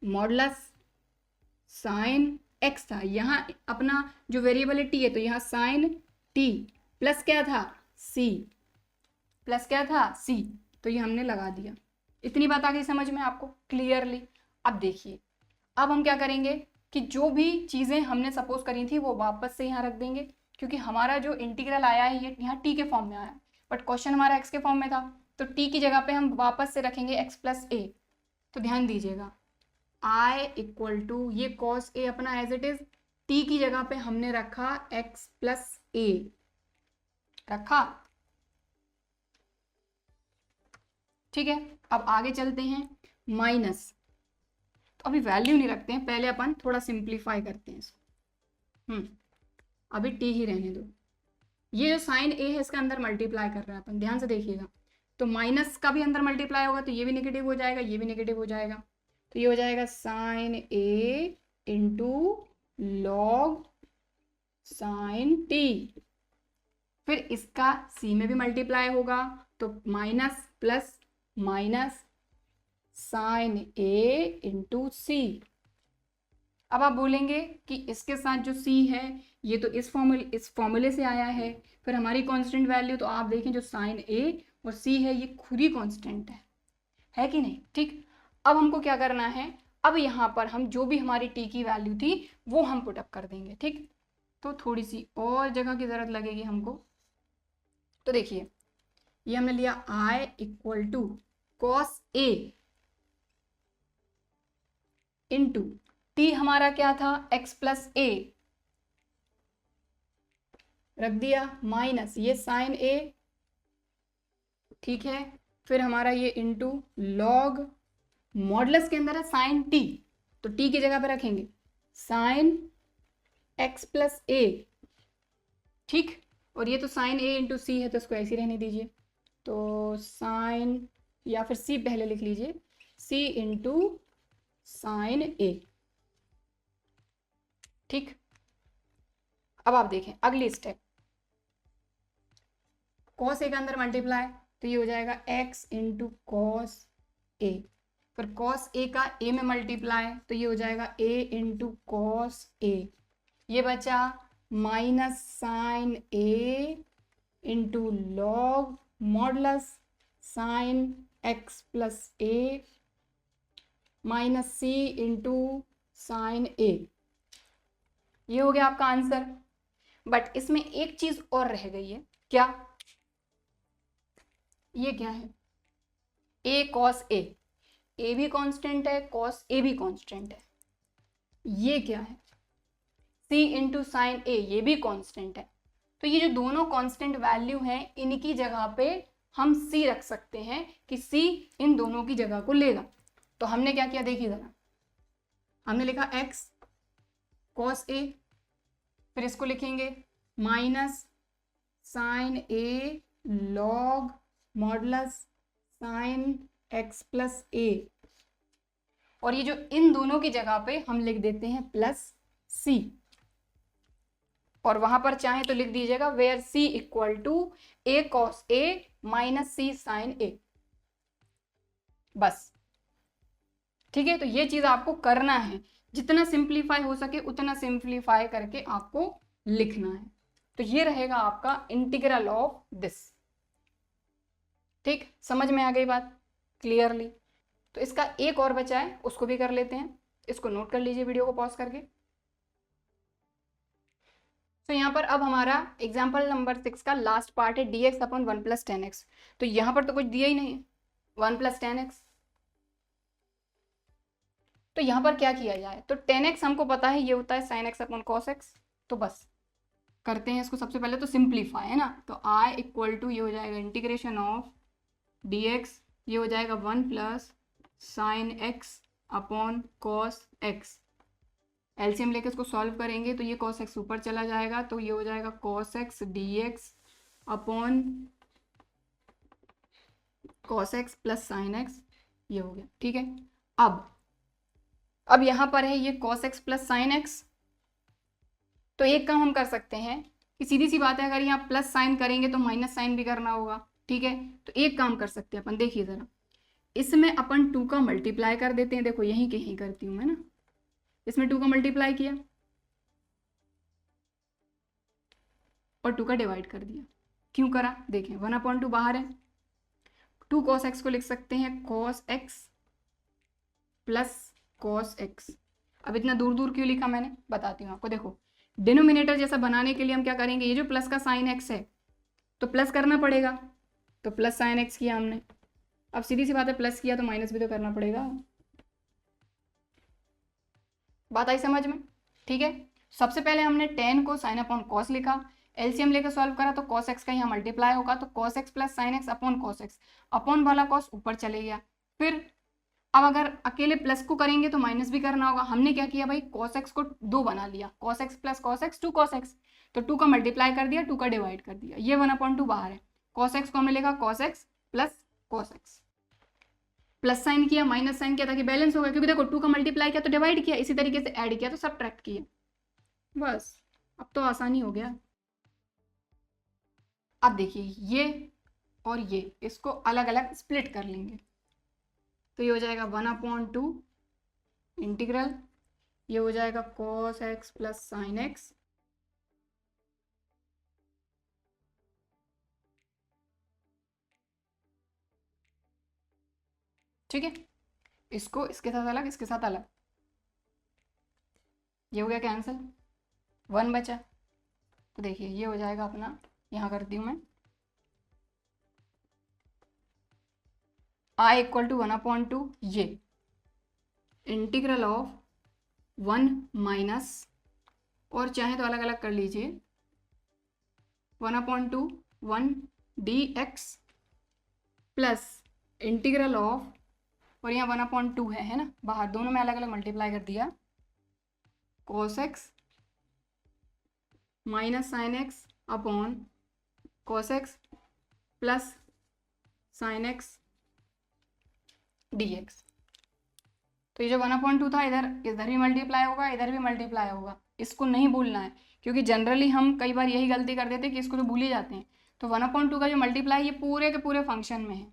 मॉडुलस साइन एक्स था, यहाँ अपना जो वेरिएबल है टी है तो यहाँ साइन टी प्लस क्या था सी, प्लस क्या था सी, तो ये हमने लगा दिया। इतनी बात आ गई समझ में आपको क्लियरली। अब देखिए अब हम क्या करेंगे कि जो भी चीज़ें हमने सपोज करी थी वो वापस से यहाँ रख देंगे, क्योंकि हमारा जो इंटीग्रल आया है ये यहाँ टी के फॉर्म में आया, बट क्वेश्चन हमारा एक्स के फॉर्म में था, तो टी की जगह पे हम वापस से रखेंगे एक्स प्लस ए। तो ध्यान दीजिएगा आई इक्वल टू ये कॉस ए अपना एज इट इज, टी की जगह पे हमने रखा एक्स प्लस ए रखा, ठीक है। अब आगे चलते हैं, माइनस, तो अभी वैल्यू नहीं रखते हैं, पहले अपन थोड़ा सिंप्लीफाई करते हैं इसको, अभी टी ही रहने दो। ये जो साइन ए है इसका अंदर मल्टीप्लाई कर रहा है अपन, ध्यान से देखिएगा, तो माइनस का भी अंदर मल्टीप्लाई होगा तो ये भी नेगेटिव हो जाएगा, ये भी नेगेटिव हो जाएगा, तो ये हो जाएगा sign A into log sign T, फिर इसका सी में भी मल्टीप्लाई होगा तो minus plus minus sine A into सी। अब आप बोलेंगे कि इसके साथ जो c है ये तो इस फॉर्मूले से आया है, फिर हमारी कांस्टेंट वैल्यू, तो आप देखें जो साइन a और c है ये खुद ही कांस्टेंट है कि नहीं, ठीक। अब हमको क्या करना है, अब यहाँ पर हम जो भी हमारी t की वैल्यू थी वो हम पुटअप कर देंगे, ठीक। तो थोड़ी सी और जगह की ज़रूरत लगेगी हमको, तो देखिए ये हमने लिया i equal to cos a into t हमारा क्या था x प्लस ए, रख दिया, माइनस ये साइन ए, ठीक है, फिर हमारा ये इंटू लॉग मॉडुलस के अंदर है साइन टी, तो टी की जगह पे रखेंगे साइन x प्लस ए ठीक। और ये तो साइन ए इंटू सी है तो इसको ऐसे ही रहने दीजिए, तो साइन या फिर सी पहले लिख लीजिए, सी इंटू साइन ए। ठीक। अब आप देखें अगली स्टेप, कॉस ए के अंदर मल्टीप्लाई, तो ये हो जाएगा x इंटू कॉस ए। फिर कॉस ए का ए में मल्टीप्लाई, तो ये हो जाएगा a इंटू कॉस ए। ये बचा minus sine A into log modulus sine x plus A minus C into sine A. ये हो गया आपका आंसर। बट इसमें एक चीज और रह गई है, क्या? ये क्या है? a cos a, a भी कांस्टेंट है, cos a भी कांस्टेंट है। ये क्या है? c इंटू साइन a, ये भी कांस्टेंट है। तो ये जो दोनों कांस्टेंट वैल्यू हैं, इनकी जगह पे हम c रख सकते हैं कि c इन दोनों की जगह को लेगा। तो हमने क्या किया देखिए जरा, हमने लिखा x cos a, फिर इसको लिखेंगे minus sine a log modulus sine x plus a, और ये जो इन दोनों की जगह पे हम लिख देते हैं प्लस c, और वहां पर चाहे तो लिख दीजिएगा where c equal to a cos a minus c sine a, बस। ठीक है, तो ये चीज आपको करना है, जितना सिंप्लीफाई हो सके उतना सिंप्लीफाई करके आपको लिखना है। तो ये रहेगा आपका इंटीग्रल ऑफ दिस। ठीक, समझ में आ गई बात क्लियरली? तो इसका एक और बचा है, उसको भी कर लेते हैं। इसको नोट कर लीजिए वीडियो को पॉज करके। तो यहाँ पर अब हमारा एग्जाम्पल नंबर 6 का लास्ट पार्ट है dx अपॉन 1 प्लस 10x। तो यहाँ पर तो कुछ दिया ही नहीं, 1 प्लस 10x। तो यहाँ पर क्या किया जाए, तो 10x हमको पता है ये होता है sin x upon cos x। तो बस करते हैं इसको, सबसे पहले तो सिंप्लीफाई है ना, तो i इक्वल टू ये हो जाएगा इंटीग्रेशन ऑफ dx, ये हो जाएगा 1 plus sign x upon cos x। LCM लेके इसको सॉल्व करेंगे तो ये cos x ऊपर चला जाएगा, तो ये हो जाएगा cos x dx upon cos x plus sign x, ये हो गया। ठीक है, अब यहाँ पर है ये cos x plus sign x। तो एक काम हम कर सकते हैं कि सीधी सी बात है, अगर यहाँ प्लस साइन करेंगे तो माइनस साइन भी करना होगा। ठीक है, तो एक काम कर सकते हैं अपन, देखिए जरा, इसमें अपन 2 का मल्टीप्लाई कर देते हैं। देखो यहीं के यहीं करती हूँ मैं ना, इसमें 2 का मल्टीप्लाई किया और 2 का डिवाइड कर दिया। क्यों करा देखें, 1/2 बाहर है, 2 cos x को लिख सकते हैं cos x plus cos x। अब इतना दूर दूर क्यों लिखा मैंने, बताती हूँ आपको। देखो डिनोमिनेटर जैसा बनाने के लिए हम क्या करेंगे, ये जो प्लस का साइन x है तो प्लस करना पड़ेगा, तो प्लस साइन x किया हमने। अब सीधी सी बात है, प्लस किया तो माइनस भी तो करना पड़ेगा। बात आई समझ में? ठीक है, सबसे पहले हमने 10 को साइन अपॉन कॉस लिखा, एलसीएम लेकर सॉल्व करा तो cos x का यहाँ मल्टीप्लाई होगा, तो cos x plus sign x upon cos x, upon वाला cos ऊपर चले गया। फिर अब अगर अकेले प्लस को करेंगे तो माइनस भी करना होगा। हमने क्या किया भाई, cos x को 2 बना लिया, cos x plus cos x 2 cos x, तो 2 का मल्टीप्लाई कर दिया, 2 का डिवाइड कर दिया, ये 1/2 बाहर है। cos x को हमने लिखा cos x plus cos x, plus sign किया माइनस साइन किया ताकि बैलेंस हो गया, क्योंकि देखो 2 का मल्टीप्लाई किया तो डिवाइड किया, इसी तरीके से ऐड किया तो सब्ट्रैक्ट किया। बस अब तो आसानी हो गया। अब देखिए ये और ये, इसको अलग अलग स्प्लिट कर लेंगे, तो ये हो जाएगा 1/2 इंटीग्रल, ये हो जाएगा cos x plus sign x, ठीक है। इसको इसके साथ अलग, इसके साथ अलग, ये हो गया कैंसिल, 1 बचा। तो देखिए ये हो जाएगा अपना, यहाँ करती हूँ मैं, i इक्वल टू 1/2 ये इंटीग्रल ऑफ 1 माइनस, और चाहे तो अलग अलग कर लीजिए, 1/2 1 dx प्लस इंटीग्रल ऑफ, और यहाँ 1/2 है ना बाहर, दोनों में अलग अलग मल्टीप्लाई कर दिया, cos x minus sine x upon cos x plus sin x dx। तो ये जो 1/2 था इधर भी मल्टीप्लाई होगा, इधर भी मल्टीप्लाई होगा, इसको नहीं भूलना है, क्योंकि जनरली हम कई बार यही गलती कर देते हैं कि इसको तो भूल ही जाते हैं। तो 1/2 का जो मल्टीप्लाई ये पूरे के पूरे फंक्शन में है,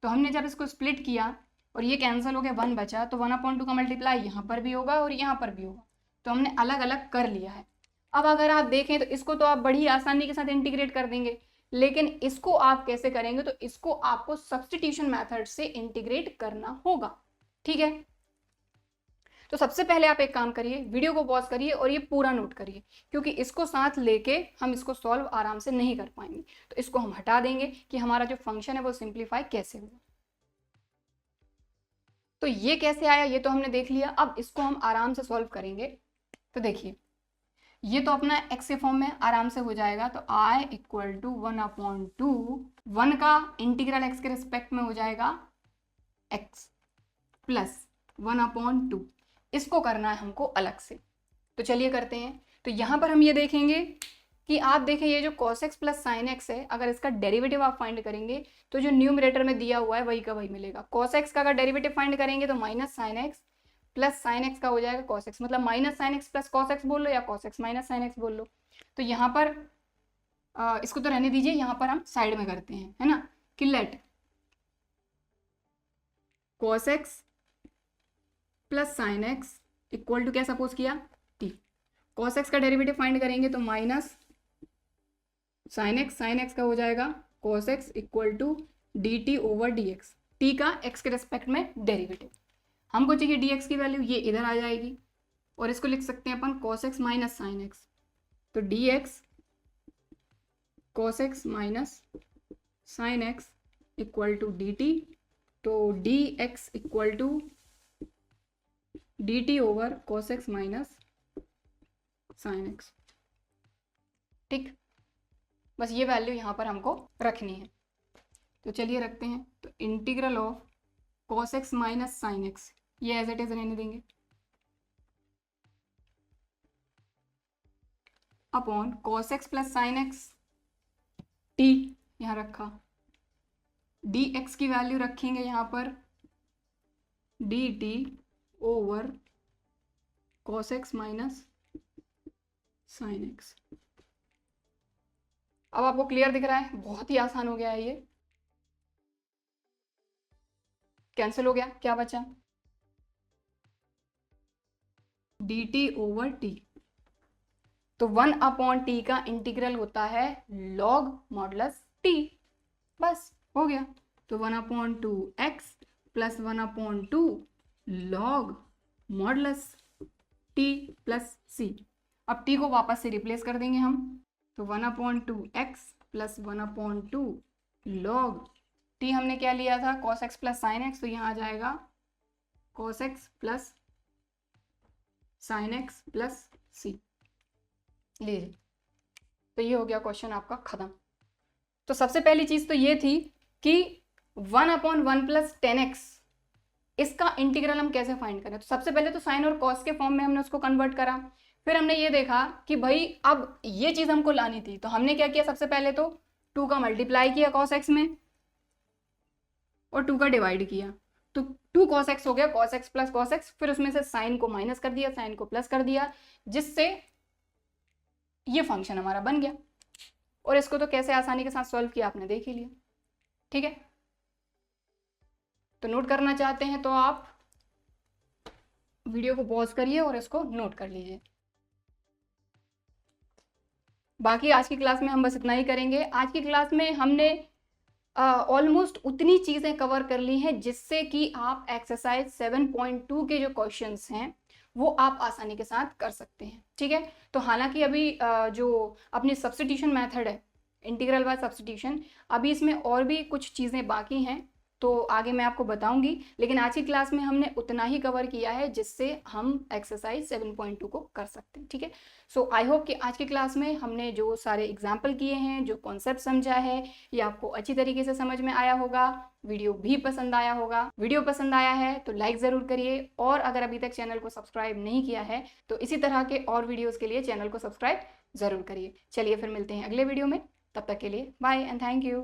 तो हमने जब इसको स्प्लिट किया और ये कैंसिल हो गया 1 बचा, तो 1/2 का मल्टीप्लाई यहाँ पर भी होगा और यहाँ पर भी होगा, तो हमने अलग अलग कर लिया है। अब अगर आप देखें तो इसको तो आप बड़ी आसानी के साथ इंटीग्रेट कर देंगे, लेकिन इसको आप कैसे करेंगे, तो इसको आपको सब्स्टिट्यूशन मेथड से इंटीग्रेट करना होगा। ठीक है, तो सबसे पहले आप एक काम करिए, वीडियो को पॉज करिए और ये पूरा नोट करिए, क्योंकि इसको साथ लेके हम इसको सॉल्व आराम से नहीं कर पाएंगे। तो इसको हम हटा देंगे कि हमारा जो फंक्शन है वो सिंप्लीफाई कैसे हुआ। तो ये कैसे आया ये तो हमने देख लिया, अब इसको हम आराम से सॉल्व करेंगे। तो देखिए ये तो अपना x के फॉर्म में आराम से हो जाएगा, तो i इक्वल टू 1/2, 1 का इंटीग्रल x के रिस्पेक्ट में हो जाएगा x प्लस 1/2। इसको करना है हमको अलग से, तो चलिए करते हैं। तो यहाँ पर हम ये देखेंगे कि आप देखें ये जो cos x plus sin x है, अगर इसका डेरिवेटिव आप फाइंड करेंगे तो जो न्यूमरेटर में दिया हुआ है वही का वही मिलेगा। cos x का अगर डेरिवेटिव फाइंड करेंगे तो minus sin x plus sin x का हो जाएगा cos x, मतलब minus sin x plus cos x बोल लो या cos x minus sin x बोल लो। तो यहाँ पर इसको तो रहने दीजिए, यहाँ पर हम साइड में करते हैं, है ना, कि let cos x plus sin x equal to क्या सपोज किया t। cos x का डेरिवेटिव फाइंड करेंगे तो माइनस sin x का हो जाएगा cos x equal to dt over dx, t का x के रेस्पेक्ट में डेरिवेटिव। हमको चाहिए dx की वैल्यू, ये इधर आ जाएगी और इसको लिख सकते हैं अपन cos x minus sin x, तो dx cos x minus sin x equal to dt, तो dx equal to dt over cos x minus sin x। ठीक, बस ये वैल्यू यहाँ पर हमको रखनी है, तो चलिए रखते हैं। तो integral of cos x minus sin x ये एज इट इज रहने देंगे upon cos x plus sin x t यहाँ रखा, dx की वैल्यू रखेंगे यहाँ पर dt over cos x minus sin x। अब आपको क्लियर दिख रहा है, बहुत ही आसान हो गया है, ये कैंसिल हो गया, क्या बचा dt ओवर t। तो 1/t का इंटीग्रल होता है log मॉडुलस t, बस हो गया। तो 1/2x plus 1/2 log modulus t plus c। अब t को वापस से रिप्लेस कर देंगे हम, तो 1/2x प्लस 1/2 log t हमने क्या लिया था cos x plus sin x, तो यहाँ आ जाएगा cos x plus sin x plus c। लीजिए, तो ये हो गया क्वेश्चन आपका खत्म। तो सबसे पहली चीज तो ये थी कि 1/1 प्लस 10x इसका इंटीग्रल हम कैसे फाइंड करें। तो सबसे पहले तो साइन और कॉस के फॉर्म में हमने उसको कन्वर्ट करा, फिर हमने ये देखा कि भाई अब ये चीज हमको लानी थी, तो हमने क्या किया, सबसे पहले तो 2 का मल्टीप्लाई किया cos x में और 2 का डिवाइड किया, तो 2 cos x हो गया cos x plus cos x, फिर उसमें से साइन को माइनस कर दिया, साइन को प्लस कर दिया, जिससे ये फंक्शन हमारा बन गया। और इसको तो कैसे आसानी के साथ सॉल्व किया आपने देख ही लिया। ठीक है, तो नोट करना चाहते हैं तो आप वीडियो को पॉज करिए और इसको नोट कर लीजिए। बाकी आज की क्लास में हम बस इतना ही करेंगे। आज की क्लास में हमने ऑलमोस्ट उतनी चीज़ें कवर कर ली हैं जिससे कि आप एक्सरसाइज 7.2 के जो क्वेश्चंस हैं वो आप आसानी के साथ कर सकते हैं। ठीक है, तो हालांकि अभी जो अपनी सब्स्टिट्यूशन मेथड है, इंटीग्रल बाय सब्स्टिट्यूशन, अभी इसमें और भी कुछ चीज़ें बाकी हैं, तो आगे मैं आपको बताऊंगी, लेकिन आज की क्लास में हमने उतना ही कवर किया है जिससे हम एक्सरसाइज 7.2 को कर सकते हैं। ठीक है, सो आई होप कि आज की क्लास में हमने जो सारे एग्जाम्पल किए हैं, जो कॉन्सेप्ट समझा है, ये आपको अच्छी तरीके से समझ में आया होगा, वीडियो भी पसंद आया होगा। वीडियो पसंद आया है तो लाइक ज़रूर करिए, और अगर अभी तक चैनल को सब्सक्राइब नहीं किया है तो इसी तरह के और वीडियोज़ के लिए चैनल को सब्सक्राइब ज़रूर करिए। चलिए फिर मिलते हैं अगले वीडियो में, तब तक के लिए बाय एंड थैंक यू।